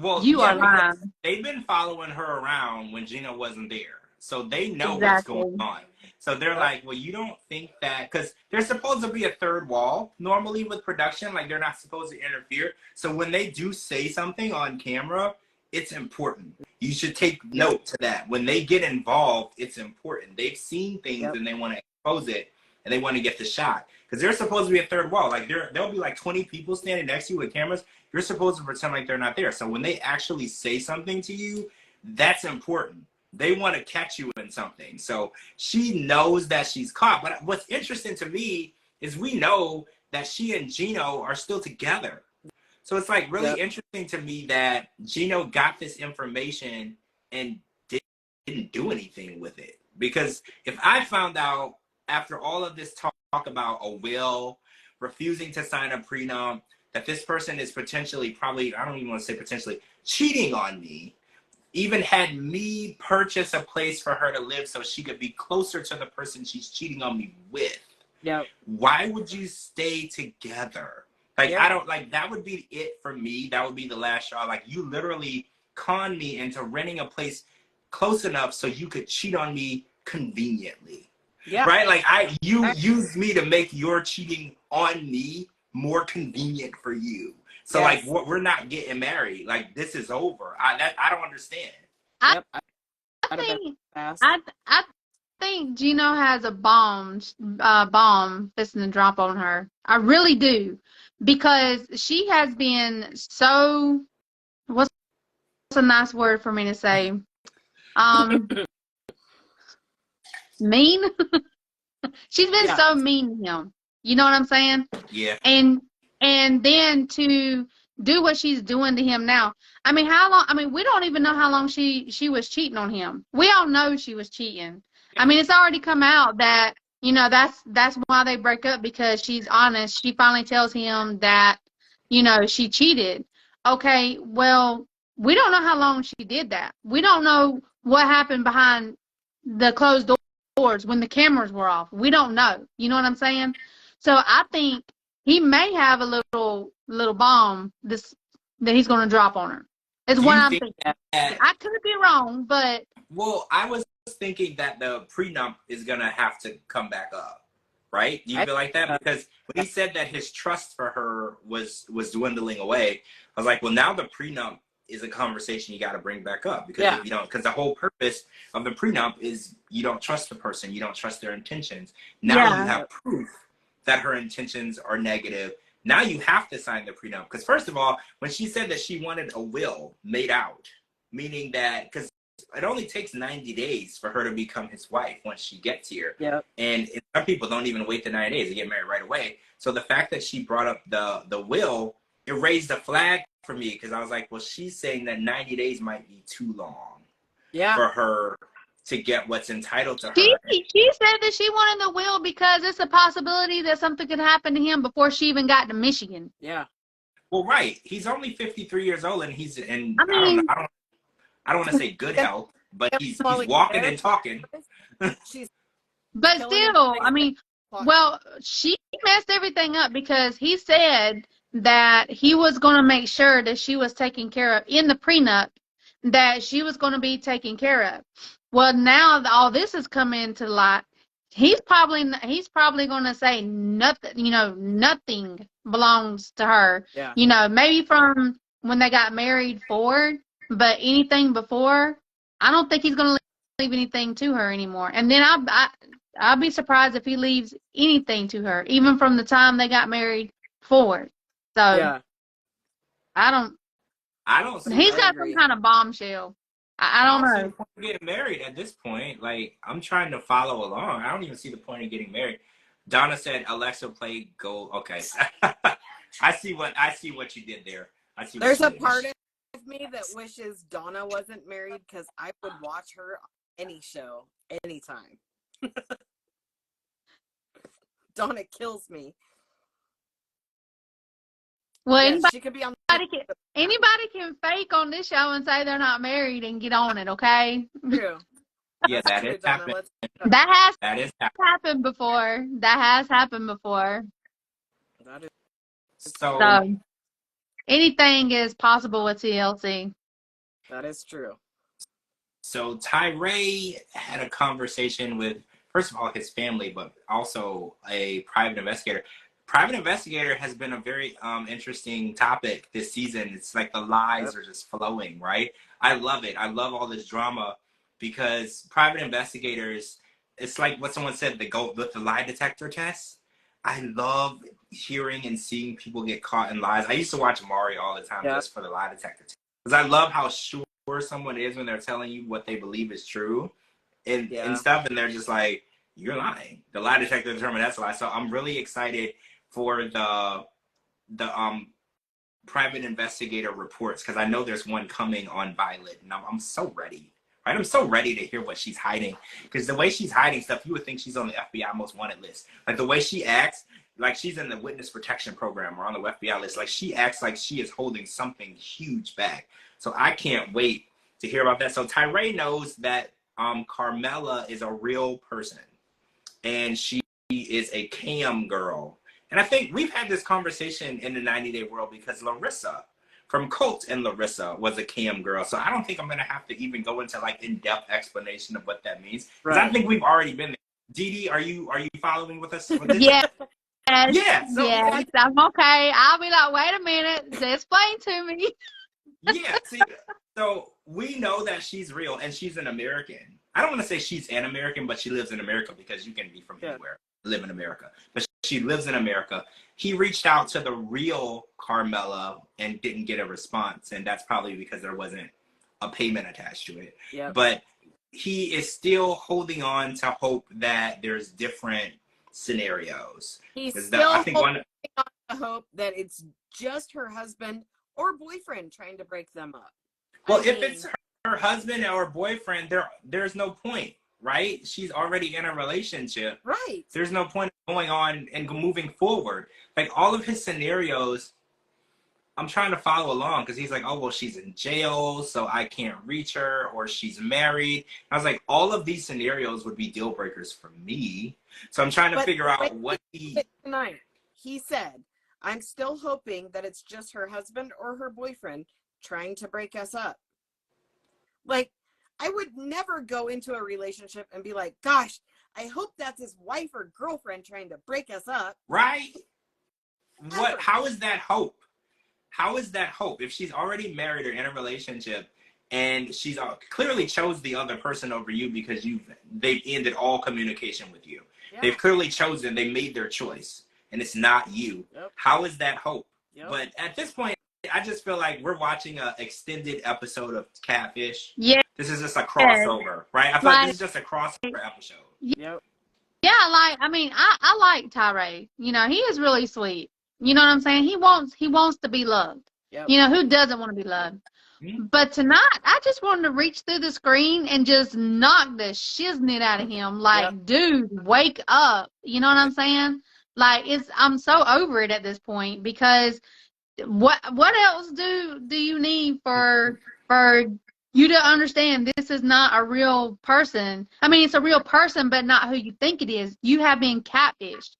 Well, you are lying. They've been following her around when Gina wasn't there. So they know what's going on. So they're like, well, you don't think that, because there's supposed to be a third wall normally with production, like they're not supposed to interfere. So when they do say something on camera, it's important. You should take note to that. When they get involved, it's important. They've seen things and they want to expose it, and they want to get the shot. Because there's supposed to be a third wall. Like there'll be like 20 people standing next to you with cameras. You're supposed to pretend like they're not there. So when they actually say something to you, that's important. They want to catch you in something. So she knows that she's caught. But what's interesting to me is we know that she and Gino are still together. So it's like really interesting to me that Gino got this information and didn't do anything with it. Because if I found out after all of this talk about a will, refusing to sign a prenup, that this person is potentially, probably, I don't even want to say potentially, cheating on me, even had me purchase a place for her to live so she could be closer to the person she's cheating on me with. Yeah. Why would you stay together? Like, I don't, like, that would be it for me. That would be the last straw. Like, you literally conned me into renting a place close enough so you could cheat on me conveniently. Yeah. Right? Like, you used me to make your cheating on me more convenient for you. So like, we're not getting married. Like, this is over. I don't understand. I think Gino has a bomb fixing to drop on her. I really do, because she has been so. What's a nice word for me to say? Mean. She's been so mean to him. You know what I'm saying? Yeah. And then to do what she's doing to him now. I mean, how long? I mean, we don't even know how long she was cheating on him. We all know she was cheating. I mean, it's already come out that, you know, that's why they break up, because she's honest. She finally tells him that, you know, she cheated. Okay, well, we don't know how long she did that. We don't know what happened behind the closed doors when the cameras were off. We don't know. You know what I'm saying? So I think he may have a little bomb that he's going to drop on her. Is what I'm thinking. I could be wrong, but. Well, I was thinking that the prenup is going to have to come back up, right? Do you feel like that? Because when he said that his trust for her was dwindling away, I was like, well, now the prenup is a conversation you got to bring back up, because if you don't, because the whole purpose of the prenup is you don't trust the person, you don't trust their intentions. Now you have proof that her intentions are negative. Now you have to sign the prenup. Because first of all, when she said that she wanted a will made out, meaning that, because it only takes 90 days for her to become his wife once she gets here. Yep. And some people don't even wait the 90 days. They get married right away. So the fact that she brought up the will, it raised a flag for me, because I was like, well, she's saying that 90 days might be too long for her to get what's entitled to her. She said that she wanted the will because it's a possibility that something could happen to him before she even got to Michigan. Yeah. Well, right. He's only 53 years old, and he's in, I don't want to say good health, but he's walking and talking. But still, I mean, well, she messed everything up, because he said that he was going to make sure that she was taken care of in the prenup, that she was going to be taken care of. Well, now all this has come into light. He's probably going to say nothing. You know, nothing belongs to her. Yeah. You know, maybe from when they got married forward, but anything before, I don't think he's going to leave anything to her anymore. And then I'll be surprised if he leaves anything to her, even from the time they got married forward. So I don't. He's got some kind of bombshell. I don't know. See the point of getting married at this point. Like, I'm trying to follow along. I don't even see the point of getting married. Donna said Alexa played gold. Okay, I see what you did there. There's a part of me that wishes Donna wasn't married, because I would watch her on any show, anytime. Donna kills me. Well, she could be on. Anybody can fake on this show and say they're not married and get on it, okay? True. Yeah, that has happened. That has happened before. That has happened before. That is so anything is possible with TLC. That is true. So Tyree had a conversation with, first of all, his family, but also a private investigator. Private investigator has been a very interesting topic this season. It's like the lies are just flowing, right? I love it. I love all this drama, because private investigators, it's like what someone said, they go with the lie detector test. I love hearing and seeing people get caught in lies. I used to watch Maury all the time just for the lie detector test, because I love how sure someone is when they're telling you what they believe is true and Yeah. stuff, and they're just like, you're lying. The lie detector determined that's a lie. So I'm really excited for the private investigator reports, because I know there's one coming on Violet, and I'm so ready. Right? I'm so ready to hear what she's hiding, because the way she's hiding stuff, you would think she's on the FBI most wanted list. Like the way she acts, like she's in the witness protection program or on the FBI list. Like she acts like she is holding something huge back. So I can't wait to hear about that. So Tyree knows that Carmela is a real person, and she is a cam girl. And I think we've had this conversation in the 90-Day World, because Larissa from Colt and Larissa was a cam girl. So I don't think I'm going to have to even go into like in-depth explanation of what that means. Because I think we've already been there. DeeDee, are you following with us? With this? Yeah. Yeah. So, yes, I'm okay. I'll be like, wait a minute, explain to me. Yeah. See, so we know that she's real and she's an American. I don't want to say she's an American, but she lives in America, because you can be from anywhere, live in America. But she lives in America. He reached out to the real Carmela and didn't get a response. And that's probably because there wasn't a payment attached to it. Yep. But he is still holding on to hope that there's different scenarios. He's Is still that, I think holding on to hope that it's just her husband or boyfriend trying to break them up. Well, if it's her husband or boyfriend, there's no point, right? She's already in a relationship. Right. There's no point going on and moving forward. Like all of his scenarios, I'm trying to follow along, because he's like, oh, well, she's in jail, so I can't reach her, or she's married. I was like, all of these scenarios would be deal breakers for me. So I'm trying to figure out what tonight. He said, I'm still hoping that it's just her husband or her boyfriend trying to break us up. Like, I would never go into a relationship and be like, gosh, I hope that's his wife or girlfriend trying to break us up. Right? What? How is that hope? How is that hope? If she's already married or in a relationship, and she's clearly chose the other person over you because they've ended all communication with you. Yeah. They've clearly chosen, they made their choice, and it's not you. Yep. How is that hope? Yep. But at this point, I just feel like we're watching an extended episode of Catfish. Yeah. This is just a crossover, right? I feel like this is just a crossover episode. Yep. Yeah, like, I mean, I like Tyree. You know, he is really sweet. You know what I'm saying? He wants to be loved. Yep. You know, who doesn't want to be loved? Mm-hmm. But tonight, I just wanted to reach through the screen and just knock the shiznit out of him. Like, dude, wake up. You know what I'm saying? Like, I'm so over it at this point, because what else do you need for you to understand this is not a real person? I mean, it's a real person, but not who you think it is. You have been catfished.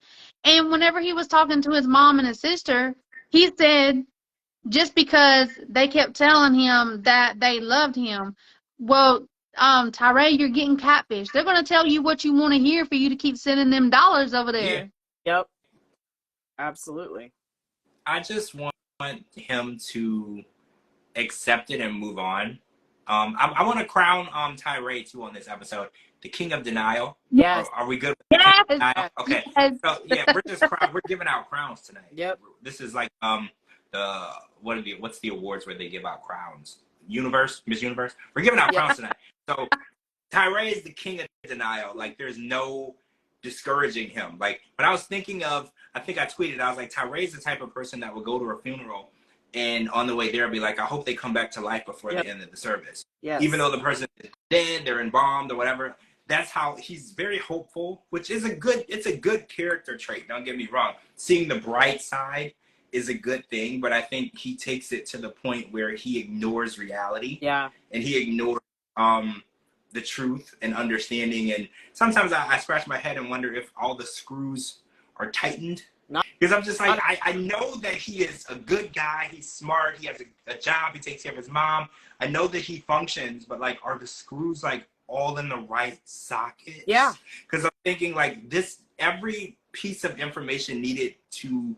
And whenever he was talking to his mom and his sister, he said, just because they kept telling him that they loved him, well, Tyree, you're getting catfished. They're going to tell you what you want to hear for you to keep sending them dollars over there. Yeah. Yep. Absolutely. I just want him to accept it and move on. I want to crown Tyree too on this episode the king of denial. Yes. Are we good? Yes. Denial? Okay. Yes. So yeah, we're giving out crowns tonight. Yep. This is like what's the awards where they give out crowns? Miss Universe. We're giving out crowns tonight. So Tyree is the king of denial. Like there's no discouraging him. Like when I was thinking of, I think I tweeted, I was like, Tyree's the type of person that would go to a funeral and on the way there be like, I hope they come back to life before the end of the service. Yes. Even though the person is dead, they're embalmed or whatever. That's how he's very hopeful, which is it's a good character trait. Don't get me wrong. Seeing the bright side is a good thing, but I think he takes it to the point where he ignores reality. Yeah. And he ignores the truth and understanding. And sometimes I scratch my head and wonder if all the screws are tightened. Because I'm just like, I know that he is a good guy. He's smart. He has a job. He takes care of his mom. I know that he functions, but like, are the screws like all in the right socket? Yeah. Because I'm thinking like every piece of information needed to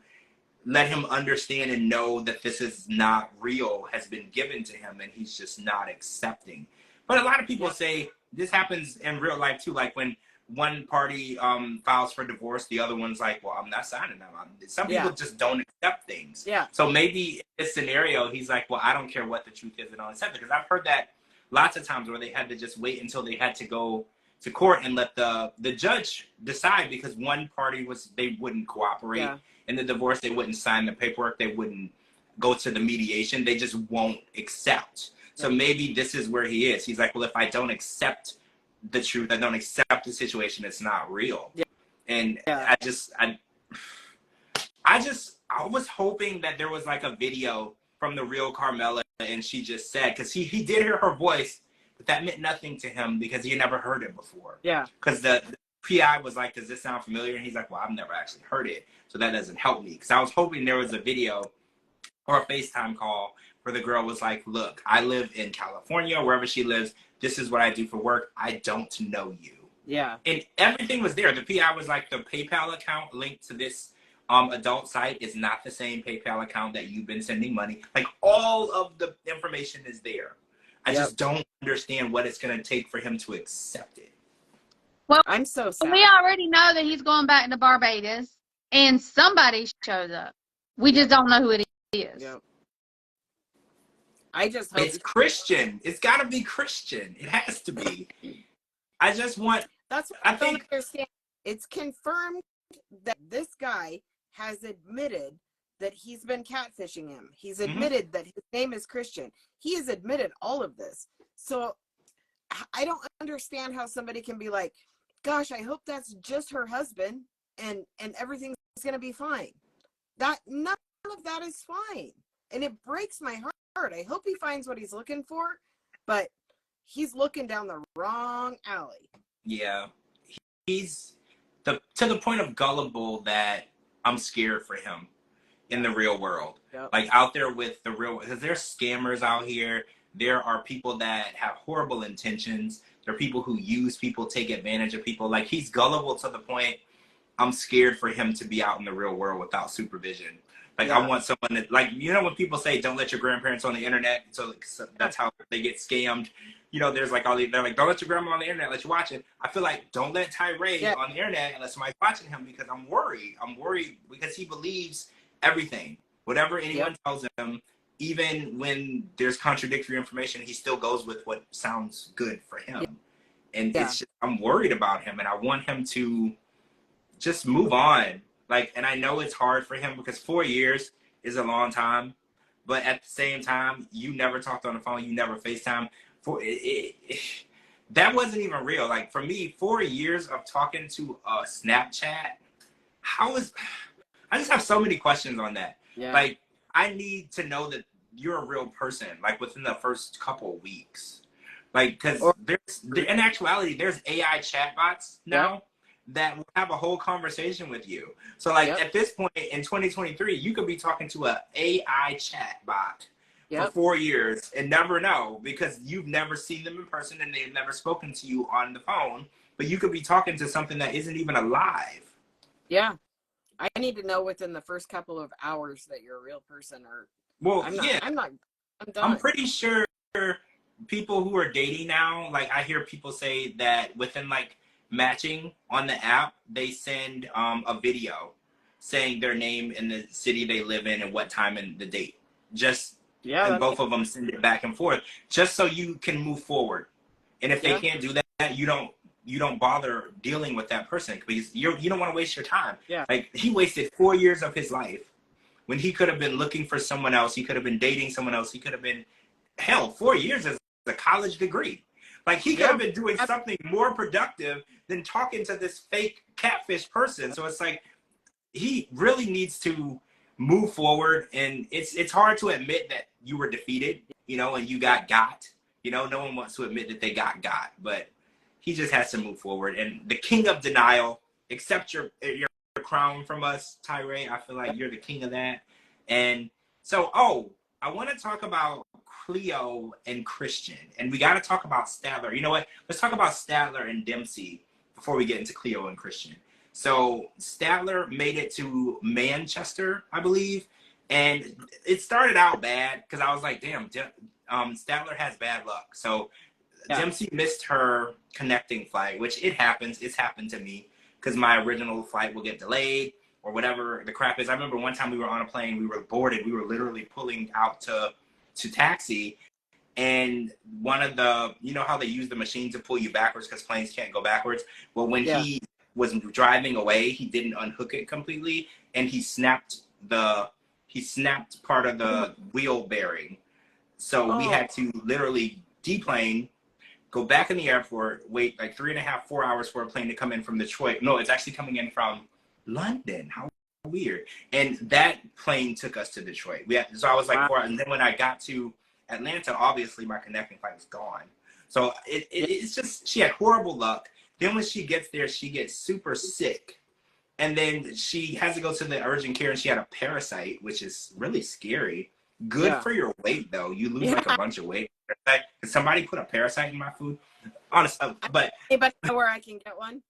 let him understand and know that this is not real has been given to him, and he's just not accepting. But a lot of people say this happens in real life too. Like when one party files for divorce, the other one's like, well, I'm not signing them. Some people just don't accept things. Yeah. So maybe in this scenario, he's like, well, I don't care what the truth is and I'll accept it. Because I've heard that lots of times where they had to just wait until they had to go to court and let the judge decide, because one party they wouldn't cooperate in the divorce, they wouldn't sign the paperwork, they wouldn't go to the mediation, they just won't accept. So maybe this is where he is. He's like, well, if I don't accept the truth, I don't accept the situation, it's not real. And I was hoping that there was like a video from the real Carmela, and she just said, because he did hear her voice, but that meant nothing to him because he had never heard it before. Because the PI was like, does this sound familiar? And he's like, well, I've never actually heard it, so that doesn't help me. Because I was hoping there was a video or a FaceTime call where the girl was like, look, I live in California, wherever she lives, this is what I do for work, I don't know you. And everything was there. The PI was like, the PayPal account linked to this adult site is not the same PayPal account that you've been sending money. Like, all of the information is there. I just don't understand what it's going to take for him to accept it. Well, I'm so sad. We already know that he's going back to Barbados, and somebody shows up. We just don't know who it is. I just hope it's Christian. It's got to be Christian. It has to be. I just want. That's what I don't understand. It's confirmed that this guy has admitted that he's been catfishing him. He's admitted that his name is Christian. He has admitted all of this. So I don't understand how somebody can be like, gosh, I hope that's just her husband and everything's going to be fine. That none of that is fine. And it breaks my heart. I hope he finds what he's looking for, but he's looking down the wrong alley. Yeah. He's to the point of gullible that I'm scared for him in the real world. Like, out there with the real, because there's scammers out here. There are people that have horrible intentions. There are people who use people, take advantage of people. Like, he's gullible to the point I'm scared for him to be out in the real world without supervision. Like, I want someone that, like, you know, when people say don't let your grandparents on the internet, so that's how they get scammed. You know, there's like they're like, don't let your grandma on the internet, let you watch it. I feel like, don't let Tyree on the internet unless somebody's watching him, because I'm worried. I'm worried because he believes everything. Whatever anyone tells him, even when there's contradictory information, he still goes with what sounds good for him. And it's just, I'm worried about him, and I want him to just move on. Like, and I know it's hard for him because 4 years is a long time, but at the same time, you never talked on the phone, you never FaceTime. That wasn't even real. Like, for me, 4 years of talking to a Snapchat, I just have so many questions on that. Like, I need to know that you're a real person, like, within the first couple weeks. Like, because in actuality, there's AI chatbots now that will have a whole conversation with you. So, like, at this point in 2023, you could be talking to an AI chatbot for 4 years and never know, because you've never seen them in person and they've never spoken to you on the phone, but you could be talking to something that isn't even alive. I need to know within the first couple of hours that you're a real person, or I'm done. I'm pretty sure people who are dating now, like, I hear people say that within, like, matching on the app, they send a video saying their name and the city they live in and what time and the date. And both of them send it back and forth just so you can move forward. And if they can't do that, you don't bother dealing with that person, because you don't want to waste your time. Like, he wasted 4 years of his life when he could have been looking for someone else. He could have been dating someone else. He could have been, hell, 4 years is a college degree. Like, he could have been doing something more productive than talking to this fake catfish person. So it's like, he really needs to move forward. And it's hard to admit that you were defeated, you know, and you got. You know, no one wants to admit that they got. But he just has to move forward. And the king of denial, accept your crown from us, Tyree. I feel like you're the king of that. And so, I want to talk about Cleo and Christian. And we got to talk about Statler. You know what? Let's talk about Statler and Dempsey before we get into Cleo and Christian. So Statler made it to Manchester, I believe. And it started out bad because I was like, damn, Statler has bad luck. So Dempsey missed her connecting flight, which it happens. It's happened to me because my original flight will get delayed or whatever the crap is. I remember one time we were on a plane, we were boarded. We were literally pulling out to taxi, and one of the, you know how they use the machine to pull you backwards because planes can't go backwards? Well, when he was driving away, he didn't unhook it completely, and he snapped part of the wheel bearing. So we had to literally deplane, go back in the airport, wait like 3.5, 4 hours for a plane to come in from Detroit. No, it's actually coming in from London. How weird. And that plane took us to Detroit. So I was like, and then when I got to Atlanta, obviously my connecting flight was gone. So it's just, she had horrible luck. Then when she gets there, she gets super sick. And then she has to go to the urgent care, and she had a parasite, which is really scary. Good for your weight, though. You lose like a bunch of weight. Like, did somebody put a parasite in my food? Honestly, but anybody know where I can get one?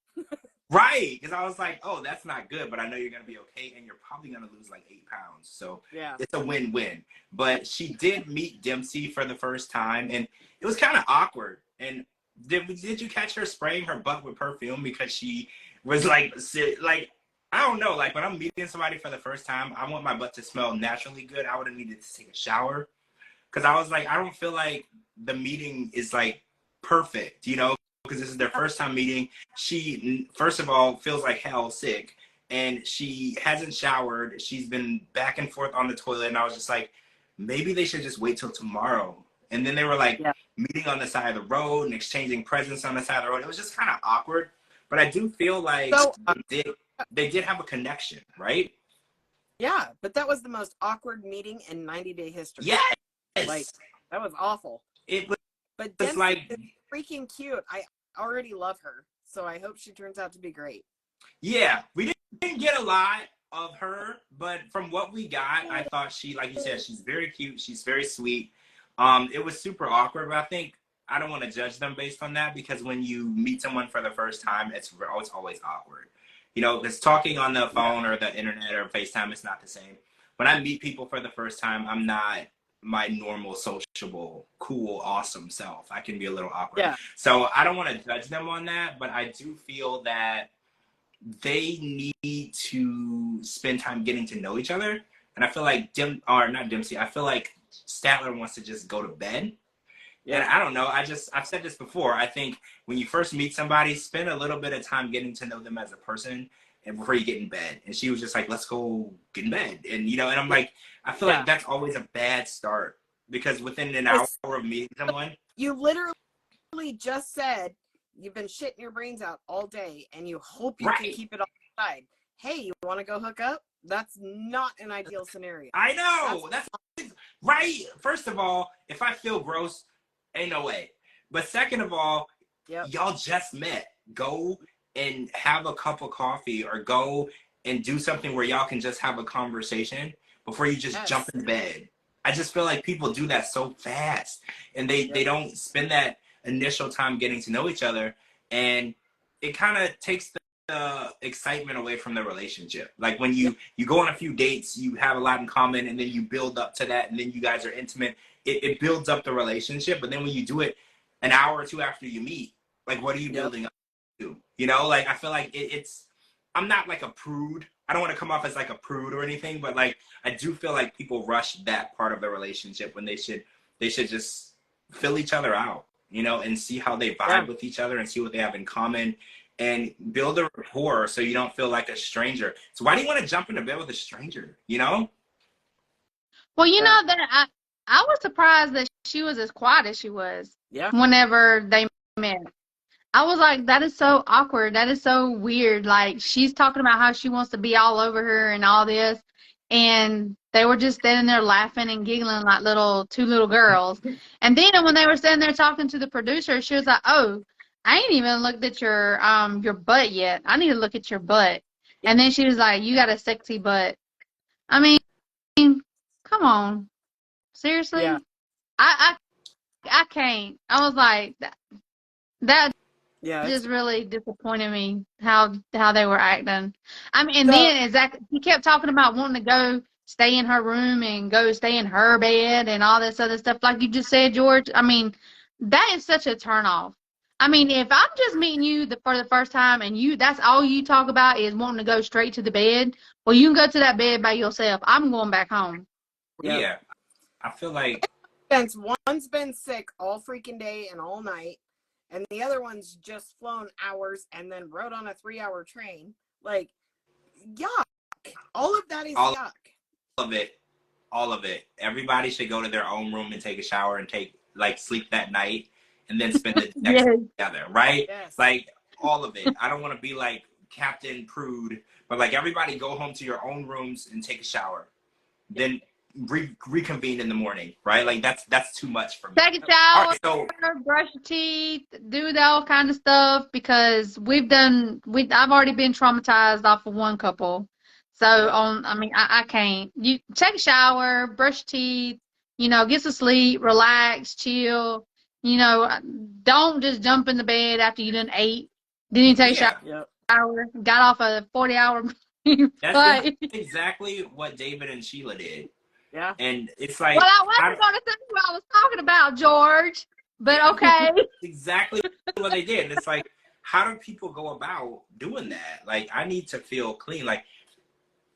Right, because I was like, oh, that's not good, but I know you're gonna be okay, and you're probably gonna lose like 8 pounds. So it's a win-win. But she did meet Dempsey for the first time, and it was kind of awkward. And did you catch her spraying her butt with perfume because she was like I don't know, like when I'm meeting somebody for the first time, I want my butt to smell naturally good. I would have needed to take a shower because I was like, I don't feel like the meeting is like perfect, you know, because this is their first time meeting. She, first of all, feels like hell sick, and she hasn't showered. She's been back and forth on the toilet, and I was just like, maybe they should just wait till tomorrow. And then they were like meeting on the side of the road and exchanging presents on the side of the road. It was just kind of awkward, but I do feel like they did have a connection, right? Yeah, but that was the most awkward meeting in 90-day history. Yes! Like, that was awful. It was, but it's like freaking cute. I already love her, so I hope she turns out to be great. Yeah, we didn't get a lot of her, but from what we got, I thought she, like you said, she's very cute. She's very sweet. It was super awkward, but I think I don't want to judge them based on that, because when you meet someone for the first time, it's always awkward. You know, because talking on the phone or the internet or FaceTime, it's not the same. When I meet people for the first time, I'm not my normal, sociable, cool, awesome self. I can be a little awkward. Yeah. So I don't want to judge them on that, but I do feel that they need to spend time getting to know each other. And I feel like not Dempsey, I feel like Statler wants to just go to bed. Yeah. And I don't know. I've said this before. I think when you first meet somebody, spend a little bit of time getting to know them as a person, and before you get in bed. And she was just like, let's go get in bed. And, you know, and I'm like, I feel like that's always a bad start, because within an hour of meeting someone. You literally just said you've been shitting your brains out all day, and you hope you can keep it all aside. Hey, you want to go hook up? That's not an ideal scenario. I know. That's right. First of all, if I feel gross, ain't no way. But second of all, y'all just met. Go and have a cup of coffee, or go and do something where y'all can just have a conversation before you just jump in bed. I just feel like people do that so fast, and they don't spend that initial time getting to know each other, and it kind of takes the excitement away from the relationship. Like when you go on a few dates, you have a lot in common, and then you build up to that, and then you guys are intimate. It builds up the relationship. But then when you do it an hour or two after you meet, like, what are you building up to? You know, like, I feel like it's, I'm not like a prude. I don't want to come off as like a prude or anything, but like, I do feel like people rush that part of the relationship when they should just fill each other out, you know, and see how they vibe with each other and see what they have in common, and build a rapport so you don't feel like a stranger. So why do you want to jump into bed with a stranger, you know? Well, you know, that I was surprised that she was as quiet as she was. Yeah. Whenever they met, I was like, that is so awkward. That is so weird. Like, she's talking about how she wants to be all over her and all this, and they were just standing there laughing and giggling like two little girls. And then when they were standing there talking to the producer, she was like, "Oh, I ain't even looked at your butt yet. I need to look at your butt." And then she was like, "You got a sexy butt." I mean, come on. Seriously? Yeah. I can't. I was like, that Yeah, just really disappointed me how they were acting. I mean, and then exactly, he kept talking about wanting to go stay in her room and go stay in her bed and all this other stuff, like you just said, George. I mean, that is such a turnoff. I mean, if I'm just meeting you for the first time, and that's all you talk about is wanting to go straight to the bed, well, you can go to that bed by yourself. I'm going back home. Yeah. I feel like Since one's been sick all freaking day and all night, and the other one's just flown hours and then rode on a 3-hour train. Like, yuck. All of that is yuck. All of it. Everybody should go to their own room and take a shower and sleep that night and then spend the next day together, right? Yes. Like, all of it. I don't want to be like Captain Prude, but like everybody go home to your own rooms and take a shower. Then reconvene in the morning, right? Like that's too much for me. Take a shower, right, brush your teeth, do all kind of stuff, because I've already been traumatized off of one couple. So I can't. You take a shower, brush your teeth, get some sleep, relax, chill. Don't just jump in the bed after you done ate. Then you take a shower, got off a 40-hour That's exactly what David and Sheila did. Yeah. And it's like, well, I wasn't going to tell you what I was talking about, George, but okay. Exactly what they did. It's like, how do people go about doing that? Like, I need to feel clean. Like,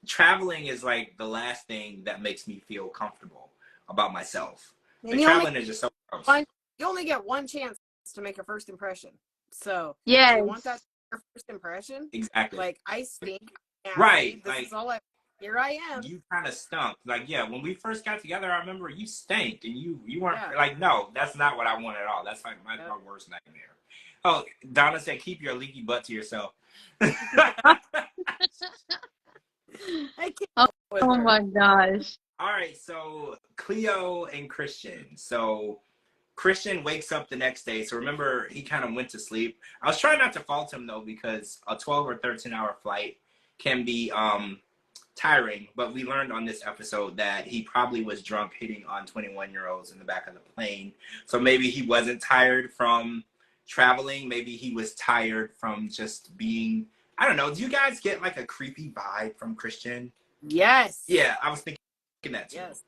traveling is like the last thing that makes me feel comfortable about myself. Like, traveling is just so gross. You only get one chance to make a first impression. So, yeah, you want that first impression? Exactly. Like, I stink. Right. This is all here I am. You kind of stunk. Like, yeah, when we first got together, I remember you stank and you weren't like, no, that's not what I want at all. That's like my worst nightmare. Oh, Donna said, keep your leaky butt to yourself. Oh my gosh. All right, so Cleo and Christian. So Christian wakes up the next day. So remember, he kind of went to sleep. I was trying not to fault him, though, because a 12 or 13-hour flight can be tiring. But we learned on this episode that he probably was drunk hitting on 21-year-olds in the back of the plane. So maybe he wasn't tired from traveling. Maybe he was tired from just being, I don't know. Do you guys get like a creepy vibe from Christian? Yes. Yeah, I was thinking that too. Yes.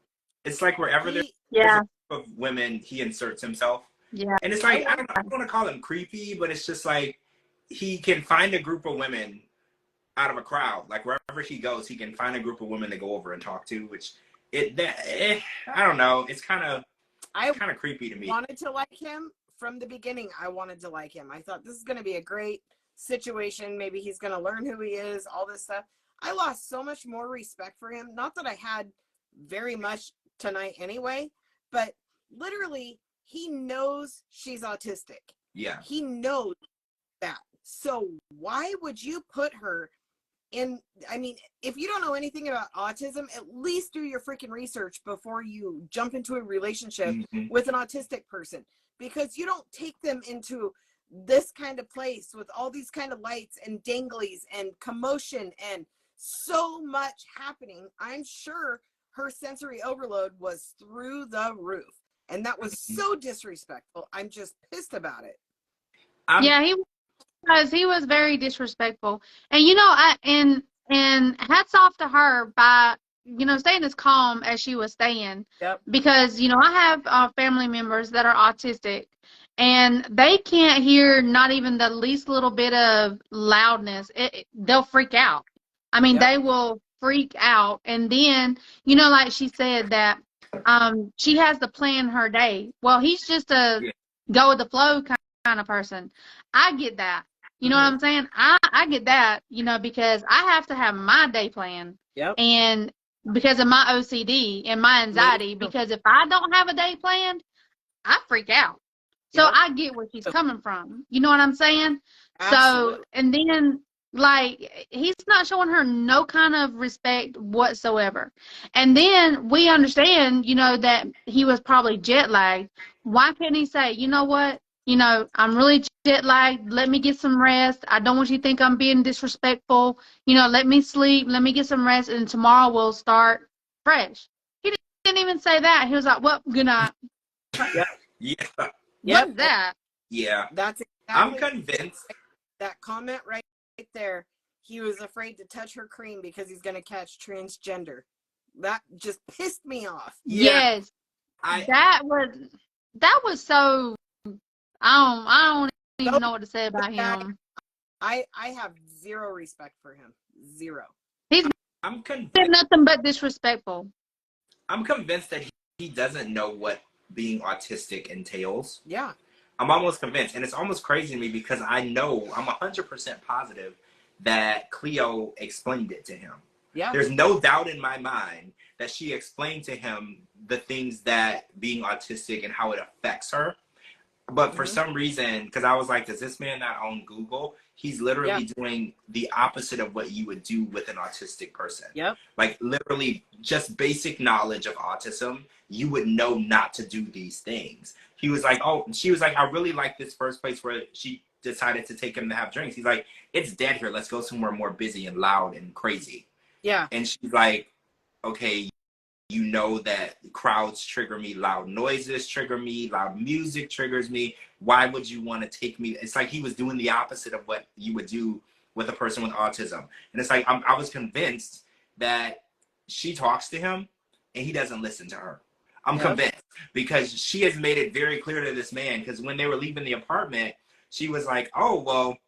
It's like wherever there's a group of women, he inserts himself. Yeah. And it's like, I don't want to call him creepy, but it's just like he can find a group of women out of a crowd. Like wherever he goes, he can find a group of women to go over and talk to, which I don't know. It's kind of creepy to me. I wanted to like him from the beginning. I wanted to like him. I thought this is going to be a great situation. Maybe he's going to learn who he is, all this stuff. I lost so much more respect for him. Not that I had very much tonight anyway, but literally he knows she's autistic. Yeah. He knows that. So why would you put her in? I mean, if you don't know anything about autism, at least do your freaking research before you jump into a relationship with an autistic person, because you don't take them into this kind of place with all these kind of lights and danglies and commotion and so much happening. I'm sure her sensory overload was through the roof, and that was so disrespectful. I'm just pissed about it. He was very disrespectful. And and hats off to her by staying as calm as she was staying. Yep. Because I have family members that are autistic, and they can't hear not even the least little bit of loudness. They'll freak out. I mean, they will freak out. And then, like she said that she has to plan her day. Well, he's just a go with the flow kind of person. I get that. You know what I'm saying? I get that, because I have to have my day planned. Yep. And because of my OCD and my anxiety, because if I don't have a day planned, I freak out. So I get where she's coming from. You know what I'm saying? Absolutely. So, and then, like, he's not showing her no kind of respect whatsoever. And then we understand, that he was probably jet lagged. Why couldn't he say, you know what? I'm really jet lagged. Let me get some rest. I don't want you to think I'm being disrespectful. Let me sleep. Let me get some rest. And tomorrow we'll start fresh. He didn't even say that. He was like, well, good night. Yeah. What's that? Yeah. That's exactly. I'm convinced. That comment right there. He was afraid to touch her cream because he's going to catch transgender. That just pissed me off. Yeah. Yes. That was so. I don't even know what to say about him. I have zero respect for him. Zero. I'm convinced. Nothing but disrespectful. I'm convinced that he doesn't know what being autistic entails. Yeah. I'm almost convinced. And it's almost crazy to me because I know, I'm 100% positive that Cleo explained it to him. Yeah. There's no doubt in my mind that she explained to him the things that being autistic and how it affects her. But for some reason, because I was like, does this man not own Google? He's literally doing the opposite of what you would do with an autistic person. Yep. Like literally just basic knowledge of autism, you would know not to do these things. He was like, oh, she was like, I really like this first place where she decided to take him to have drinks. He's like, it's dead here. Let's go somewhere more busy and loud and crazy. Yeah. And she's like, okay, you know that crowds trigger me, loud noises trigger me, loud music triggers me. Why would you want to take me? It's like he was doing the opposite of what you would do with a person with autism. And it's like, I was convinced that she talks to him and he doesn't listen to her. I'm convinced because she has made it very clear to this man, because when they were leaving the apartment, she was like, oh, well,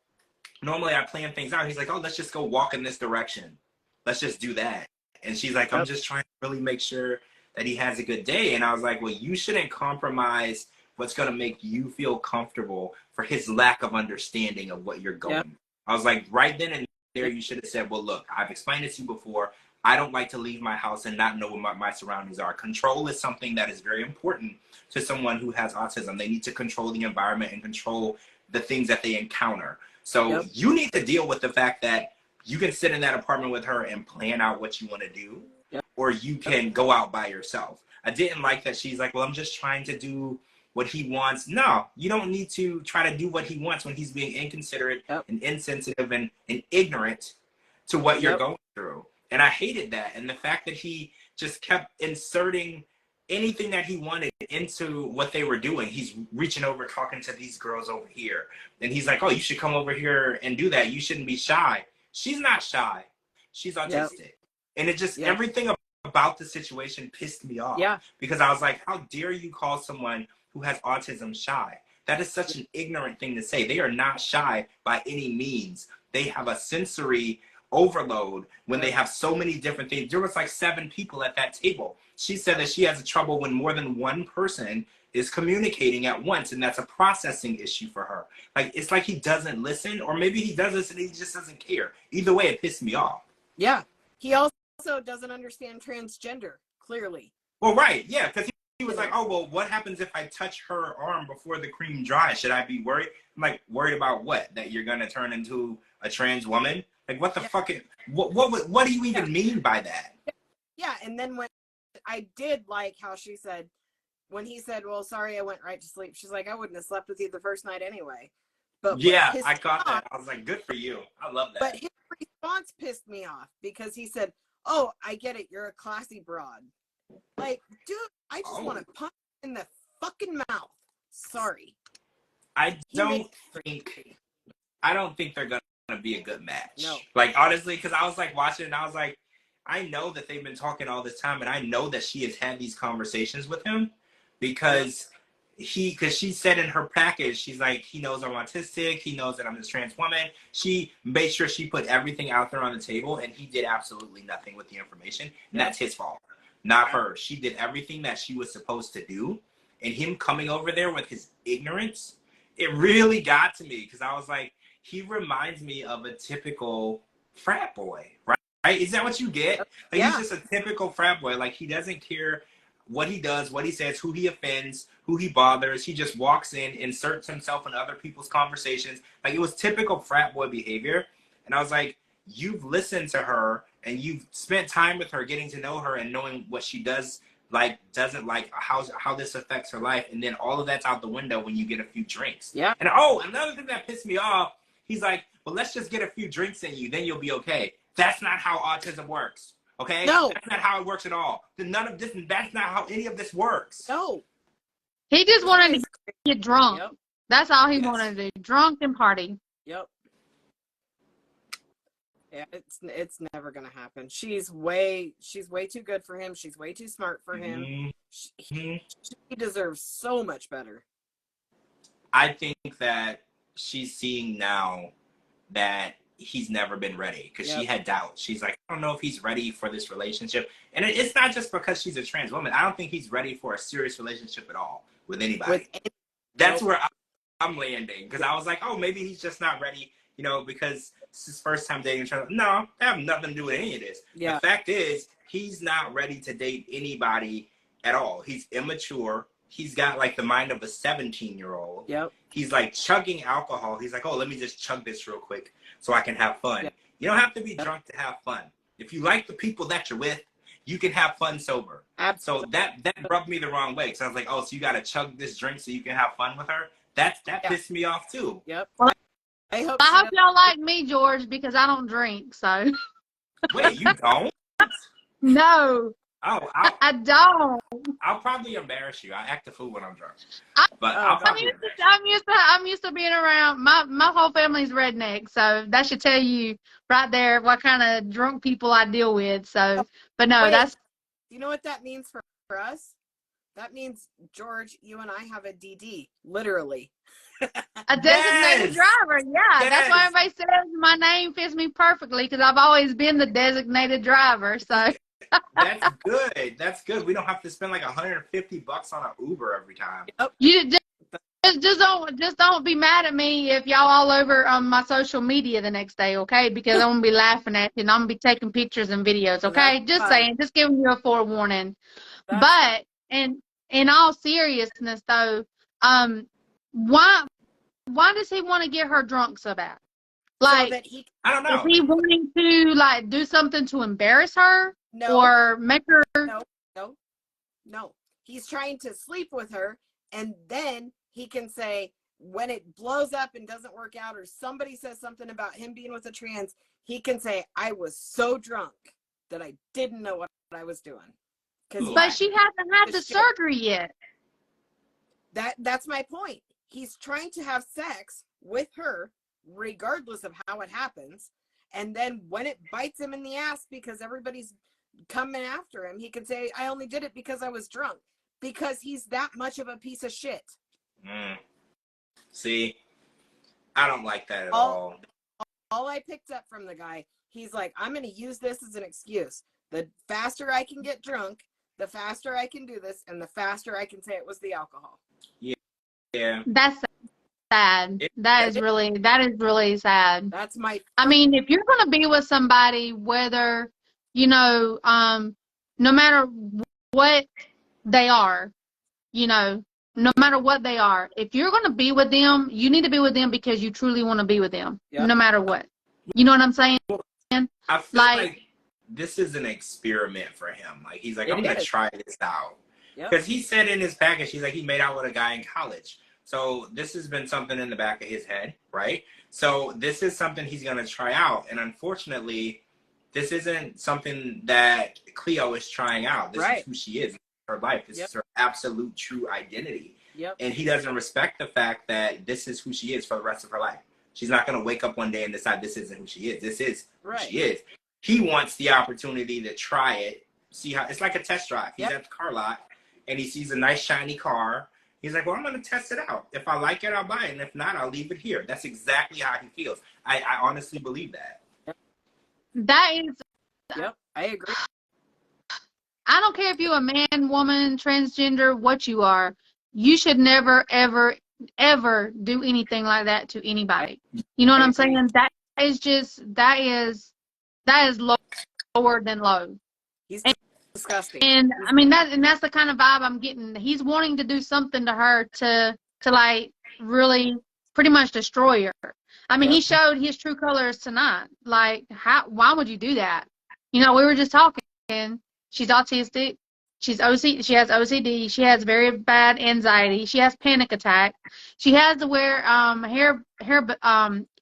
normally I plan things out. He's like, oh, let's just go walk in this direction. Let's just do that. And she's like, I'm just trying to really make sure that he has a good day. And I was like, well, you shouldn't compromise what's going to make you feel comfortable for his lack of understanding of what you're going. I was like, right then and there, you should have said, well, look, I've explained it to you before. I don't like to leave my house and not know what my surroundings are. Control is something that is very important to someone who has autism. They need to control the environment and control the things that they encounter. So you need to deal with the fact that you can sit in that apartment with her and plan out what you want to do, or you can go out by yourself. I didn't like that she's like, well, I'm just trying to do what he wants. No, you don't need to try to do what he wants when he's being inconsiderate and insensitive and ignorant to what you're going through. And I hated that. And the fact that he just kept inserting anything that he wanted into what they were doing. He's reaching over, talking to these girls over here. And he's like, oh, you should come over here and do that. You shouldn't be shy. She's not shy. She's autistic. And it just, everything about the situation pissed me off. Because I was like, how dare you call someone who has autism shy? That is such an ignorant thing to say. They are not shy by any means. They have a sensory overload when they have so many different things. There was like 7 people at that table. She said that she has trouble when more than one person is communicating at once, and that's a processing issue for her. Like, it's like he doesn't listen, or maybe he does listen and he just doesn't care. Either way, it pissed me off. Yeah. He also doesn't understand transgender, clearly. Well, right, yeah, because he was like, oh, well, what happens if I touch her arm before the cream dries? Should I be worried? I'm like, worried about what? That you're going to turn into a trans woman? Like, what the fuck? What do you even mean by that? Yeah, and then when I did like how she said, when he said, well, sorry, I went right to sleep. She's like, I wouldn't have slept with you the first night anyway. But yeah, I got that. I was like, good for you. I love that. But his response pissed me off because he said, oh, I get it. You're a classy broad. Like, dude, I just want to punch in the fucking mouth. Sorry. I don't think they're going to be a good match. No. Like, honestly, because I was like watching and I was like, I know that they've been talking all this time, and I know that she has had these conversations with him because she said in her package, she's like, he knows I'm autistic, he knows that I'm this trans woman. She made sure she put everything out there on the table, and he did absolutely nothing with the information, and that's his fault, not her. She did everything that she was supposed to do, and him coming over there with his ignorance, it really got to me because I was like, he reminds me of a typical frat boy, right? Is that what you get? Like, he's just a typical frat boy. Like, he doesn't care what he does, what he says, who he offends, who he bothers. He just walks in, inserts himself in other people's conversations. Like, it was typical frat boy behavior. And I was like, you've listened to her and you've spent time with her, getting to know her and knowing what she does, like, doesn't like, how this affects her life. And then all of that's out the window when you get a few drinks. Yeah. And oh, another thing that pissed me off, he's like, well, let's just get a few drinks in you, then you'll be okay. That's not how autism works, okay? No. That's not how it works at all. None of this, that's not how any of this works. No. He just wanted to get drunk. Yep. That's all he wanted to do. Drunk and party. Yep. Yeah, it's never gonna happen. She's way too good for him. She's way too smart for him. He deserves so much better. I think that she's seeing now that he's never been ready, because Yep. she had doubts. She's like, I don't know if he's ready for this relationship. And it's not just because she's a trans woman. I don't think he's ready for a serious relationship at all with anybody. That's where I'm landing, because I was like, oh, maybe he's just not ready, you know, because it's his first time dating. No, that have nothing to do with any of this. Yeah. The fact is, he's not ready to date anybody at all. He's immature. He's got like the mind of a 17-year-old. Yep. He's like chugging alcohol. He's like, oh, let me just chug this real quick so I can have fun. Yep. You don't have to be drunk to have fun. If you like the people that you're with, you can have fun sober. Absolutely. So that rubbed me the wrong way. So I was like, oh, so you got to chug this drink so you can have fun with her? That pissed me off too. Yep. Well, I hope y'all like me, George, because I don't drink. So. Wait, you don't? No. Oh, I don't. I'll probably embarrass you. I act a fool when I'm drunk. But I'm I'm used to being around. My whole family's redneck, so that should tell you right there what kind of drunk people I deal with. So, but no, that's. You know what that means for us? That means, George, you and I have a DeeDee, literally. A designated driver, yeah. Yes. That's why everybody says my name fits me perfectly, because I've always been the designated driver. So. That's good. That's good. We don't have to spend like $150 on an Uber every time. You just don't be mad at me if y'all all over on my social media the next day, okay? Because I'm gonna be laughing at you and I'm gonna be taking pictures and videos, okay? That's just fine. saying, just giving you a forewarning. But in all seriousness, though, why does he want to get her drunk so bad? Like, so that I don't know. is he wanting to like do something to embarrass her? No. Or make her? No. He's trying to sleep with her, and then he can say, when it blows up and doesn't work out, or somebody says something about him being with a trans, he can say, I was so drunk that I didn't know what I was doing. But she hasn't had the surgery yet. That's my point. He's trying to have sex with her, regardless of how it happens. And then when it bites him in the ass because everybody's coming after him, he can say, I only did it because I was drunk, because he's that much of a piece of shit. See, I don't like that at all. All I picked up from the guy, he's like, I'm going to use this as an excuse. The faster I can get drunk, the faster I can do this, and the faster I can say it was the alcohol. Yeah. That's sad. That is really sad. That's my. I mean, if you're going to be with somebody, whether, you know, no matter what they are, you know, no matter what they are, if you're going to be with them, you need to be with them because you truly want to be with them, no matter what. You know what I'm saying? I feel like this is an experiment for him. Like, he's like, I'm going to try this out. Because he said in his package, he's like, he made out with a guy in college. So this has been something in the back of his head, right? So this is something he's going to try out. And unfortunately, this isn't something that Cleo is trying out. This is who she is. Her life. This is her absolute true identity. And he doesn't respect the fact that this is who she is for the rest of her life. She's not going to wake up one day and decide this isn't who she is. This is who she is. He wants the opportunity to try it. See how it's like a test drive. He's at the car lot and he sees a nice shiny car. He's like, well, I'm going to test it out. If I like it, I'll buy it. And if not, I'll leave it here. That's exactly how he feels. I honestly believe that. That is. Yep, I agree. I don't care if you're a man, woman, transgender, what you are. You should never, ever, ever do anything like that to anybody. You know what I'm saying? That is lower than low. He's disgusting. And I mean that's the kind of vibe I'm getting. He's wanting to do something to her to like really pretty much destroy her. I mean, he showed his true colors tonight. Like, why would you do that? You know, we were just talking. She's autistic. She has OCD. She has very bad anxiety. She has panic attack. She has to wear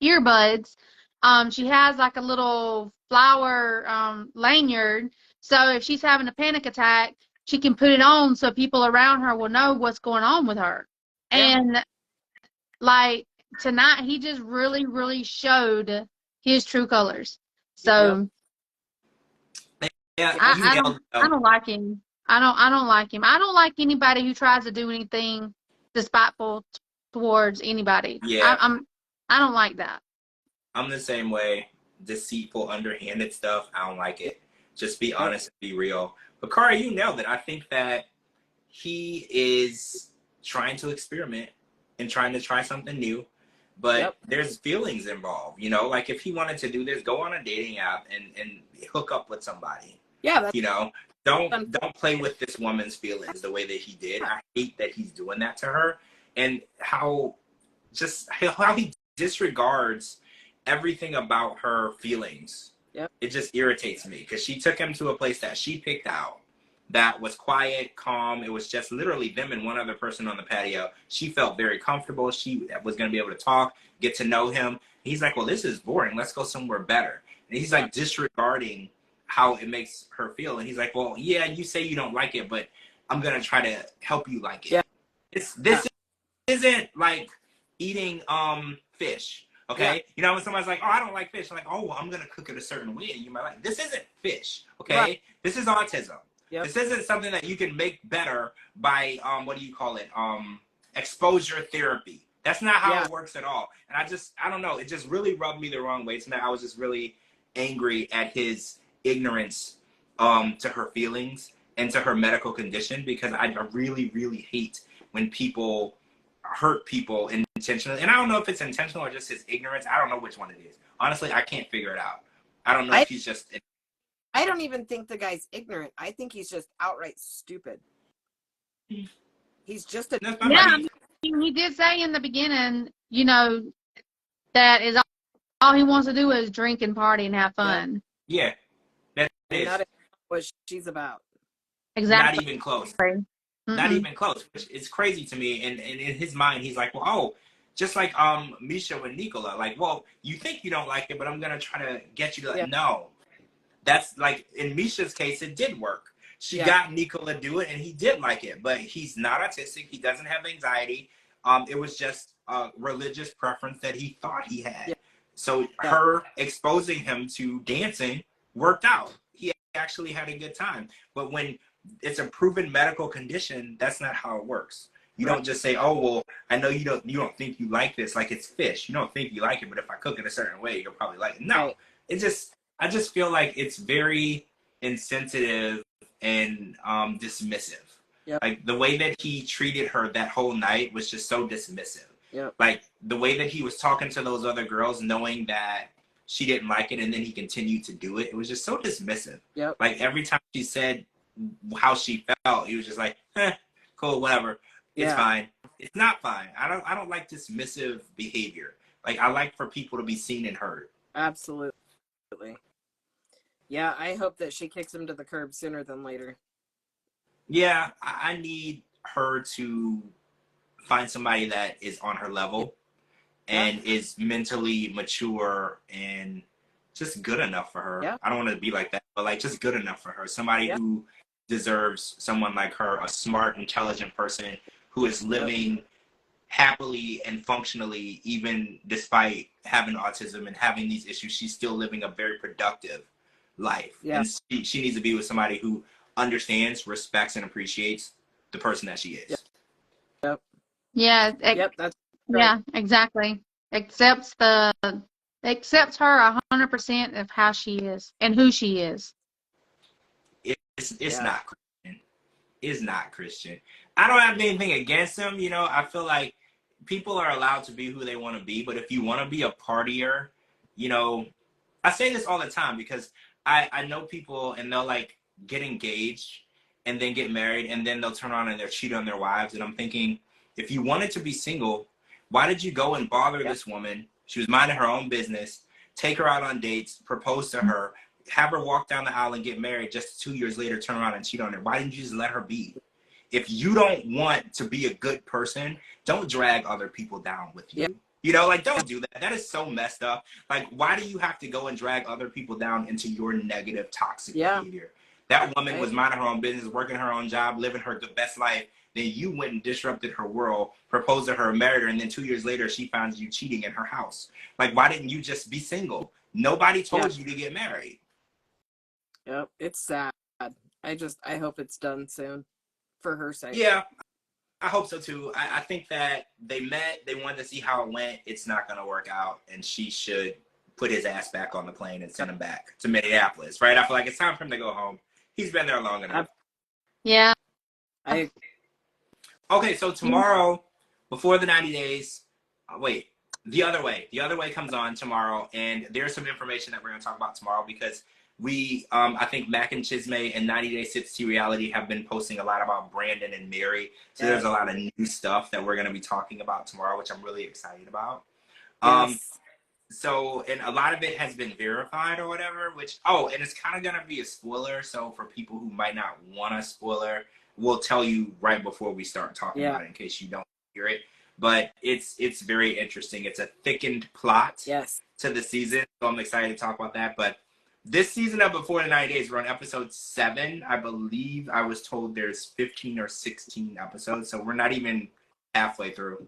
earbuds. She has like a little flower lanyard. So if she's having a panic attack, she can put it on so people around her will know what's going on with her. And like tonight, he just really, really showed his true colors. So I don't like him. I don't like him. I don't like anybody who tries to do anything despiteful towards anybody. I don't like that. I'm the same way. Deceitful, underhanded stuff. I don't like it. Just be honest and be real. But Kara, you nailed it. I think that he is trying to experiment and trying to try something new. But there's feelings involved, you know, like if he wanted to do this, go on a dating app and hook up with somebody. Yeah, you know, don't play with this woman's feelings the way that he did. I hate that he's doing that to her, and how he disregards everything about her feelings. It just irritates me because she took him to a place that she picked out that was quiet, calm. It was just literally them and one other person on the patio. She felt very comfortable. She was going to be able to talk, get to know him. He's like, well, this is boring. Let's go somewhere better. And he's like disregarding how it makes her feel. And he's like, well, yeah, you say you don't like it, but I'm going to try to help you like it. This isn't like eating fish. Okay. You know, when somebody's like, oh, I don't like fish. I'm like, oh, well, I'm going to cook it a certain way. And you might like, this isn't fish. Okay. This is autism. This isn't something that you can make better by, what do you call it? Exposure therapy. That's not how it works at all. And I don't know. It just really rubbed me the wrong way tonight. I was just really angry at his ignorance to her feelings and to her medical condition, because I really, really hate when people hurt people intentionally. And I don't know if it's intentional or just his ignorance. I don't know which one it is. Honestly, I can't figure it out. I don't know if he's just... I don't even think the guy's ignorant. I think he's just outright stupid. He's just a... Yeah, he did say in the beginning, you know, that is all he wants to do is drink and party and have fun. Yeah, that is. Not what she's about. Exactly. Not even close. Not even close. It's crazy to me. And in his mind, he's like, well, oh, just like Misha and Nicola. Like, well, you think you don't like it, but I'm going to try to get you to like, no. That's like, in Misha's case, it did work. She got Nicola to do it, and he did like it. But he's not autistic. He doesn't have anxiety. It was just a religious preference that he thought he had. So her exposing him to dancing worked out. He actually had a good time. But when it's a proven medical condition, that's not how it works. You don't just say, oh, well, I know you don't think you like this, like it's fish. You don't think you like it, but if I cook it a certain way, you'll probably like it. No, I just feel like it's very insensitive and dismissive. Like the way that he treated her that whole night was just so dismissive. Like the way that he was talking to those other girls, knowing that she didn't like it, and then he continued to do it. It was just so dismissive. Like every time she said how she felt, he was just like, cool, whatever. It's fine. It's not fine. I don't like dismissive behavior. Like I like for people to be seen and heard. Absolutely. Yeah, I hope that she kicks him to the curb sooner than later. Yeah, I need her to find somebody that is on her level and is mentally mature and just good enough for her. I don't want to be like that, but like just good enough for her. Somebody who deserves someone like her, a smart, intelligent person who is living happily and functionally, even despite having autism and having these issues. She's still living a very productive life. And she needs to be with somebody who understands, respects, and appreciates the person that she is. That's right. Yeah, exactly. Accepts her 100% of how she is and who she is. It's not Christian. It's not Christian. I don't have anything against him. You know, I feel like people are allowed to be who they want to be, but if you want to be a partier, you know, I say this all the time because I know people and they'll like get engaged and then get married and then they'll turn around and they'll cheat on their wives. And I'm thinking, if you wanted to be single, why did you go and bother this woman? She was minding her own business, take her out on dates, propose to her, have her walk down the aisle and get married, just 2 years later turn around and cheat on her. Why didn't you just let her be? If you don't want to be a good person, don't drag other people down with you. You know, like, don't do that. That is so messed up. Like, why do you have to go and drag other people down into your negative, toxic behavior? That woman was minding her own business, working her own job, living her best life. Then you went and disrupted her world, proposed to her, married her, and then 2 years later, she finds you cheating in her house. Like, why didn't you just be single? Nobody told you to get married. It's sad. I hope it's done soon for her sake. Yeah, I hope so too. I think that they met, they wanted to see how it went. It's not going to work out, and she should put his ass back on the plane and send him back to Minneapolis, right? I feel like it's time for him to go home. He's been there long enough. Yeah. Okay, so tomorrow, before the 90 days, wait, the other way comes on tomorrow, and there's some information that we're going to talk about tomorrow because we, I think Mac and Chisme and 90 Day Sips to Reality have been posting a lot about Brandon and Mary. So there's a lot of new stuff that we're going to be talking about tomorrow, which I'm really excited about. Yes. So, and a lot of it has been verified or whatever, which, and it's kind of going to be a spoiler. So for people who might not want a spoiler, we'll tell you right before we start talking about it in case you don't hear it. But it's very interesting. It's a thickened plot to the season. So I'm excited to talk about that. But this season of Before the 90 Days, we're on episode 7. I believe I was told there's 15 or 16 episodes. So we're not even halfway through.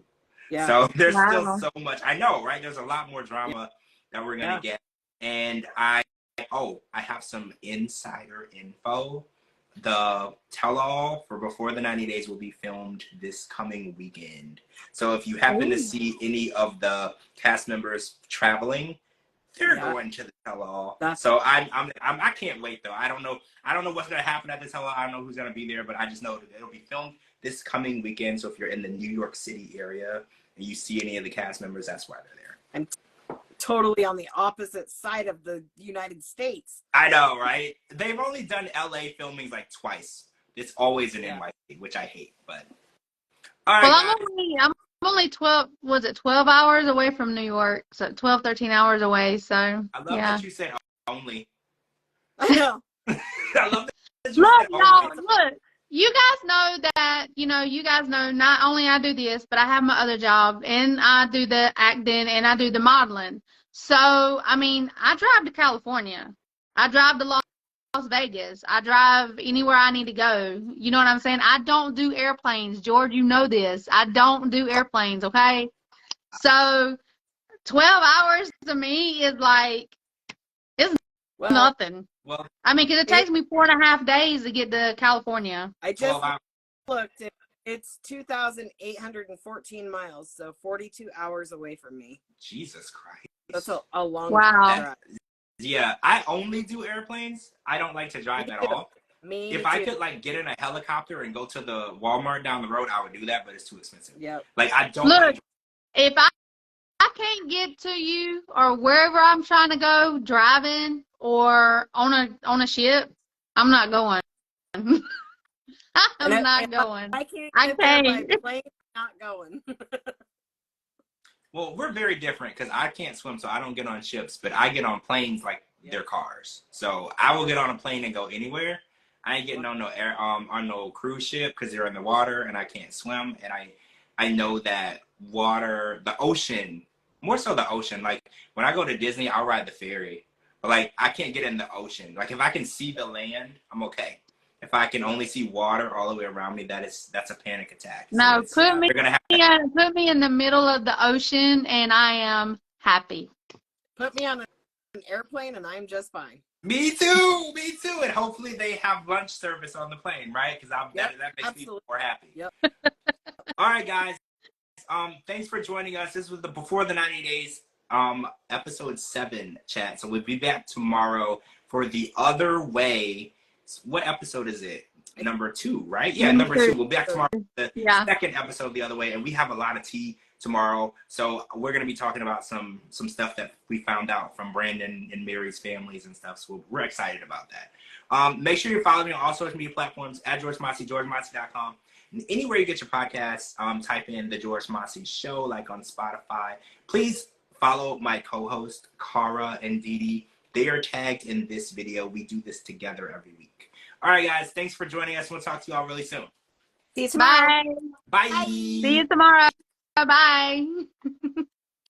Yeah. So there's still so much. I know, right? There's a lot more drama that we're going to get. And I have some insider info. The tell-all for Before the 90 Days will be filmed this coming weekend. So if you happen to see any of the cast members traveling, they're going to the tell-all. So I can't wait though. I don't know what's gonna happen at the tell-all. I don't know who's gonna be there, but I just know that it'll be filmed this coming weekend. So if you're in the New York City area and you see any of the cast members, that's why they're there. And totally on the opposite side of the United States. I know, right? They've only done LA filmings like twice. It's always in NYC, which I hate, but all right. Well, I'm only 12 hours away from New York, so 12, 13 hours away, so I love that you said only. I know. I love that you said only. Look, you guys know that, you guys know not only I do this, but I have my other job, and I do the acting, and I do the modeling. So, I mean, I drive to California. I drive to Las Vegas. I drive anywhere I need to go. You know what I'm saying? I don't do airplanes. George, you know this. I don't do airplanes, okay? So, 12 hours to me is like, it's nothing. Well, I mean, because it takes me 4.5 days to get to California. I just looked. It's 2,814 miles, so 42 hours away from me. Jesus Christ. That's a long drive. Yeah, I only do airplanes. I don't like to drive at all. If I could like get in a helicopter and go to the Walmart down the road, I would do that, but it's too expensive. Yep. Like I don't. Look, if I can't get to you or wherever I'm trying to go, driving or on a ship, I'm not going. I'm not going. I can't get there by plane, not going. Well, we're very different because I can't swim, so I don't get on ships, but I get on planes like they're cars. So I will get on a plane and go anywhere. I ain't getting on no cruise ship because they're in the water and I can't swim. And I know that the ocean, more so the ocean. Like when I go to Disney, I'll ride the ferry, but like I can't get in the ocean. Like if I can see the land, I'm okay. If I can only see water all the way around me, that's a panic attack. No, so put me in the middle of the ocean, and I am happy. Put me on an airplane, and I'm just fine. Me too. And hopefully they have lunch service on the plane, right? Because that makes me more happy. Yep. All right, guys. Thanks for joining us. This was the Before the 90 Days episode 7 chat. So we'll be back tomorrow for The Other Way. What episode is it? Number 2, right? Yeah, number 2. We'll be back tomorrow. The second episode, The Other Way, and we have a lot of tea tomorrow. So we're gonna be talking about some stuff that we found out from Brandon and Mary's families and stuff. So we're excited about that. Make sure you follow me on all social media platforms at George Mossey, GeorgeMossey.com. And anywhere you get your podcasts, type in the George Mossey Show, like on Spotify. Please follow my co-host Kara and DeeDee. They are tagged in this video. We do this together every week. All right, guys. Thanks for joining us. We'll talk to you all really soon. See you tomorrow. Bye. Bye. See you tomorrow. Bye.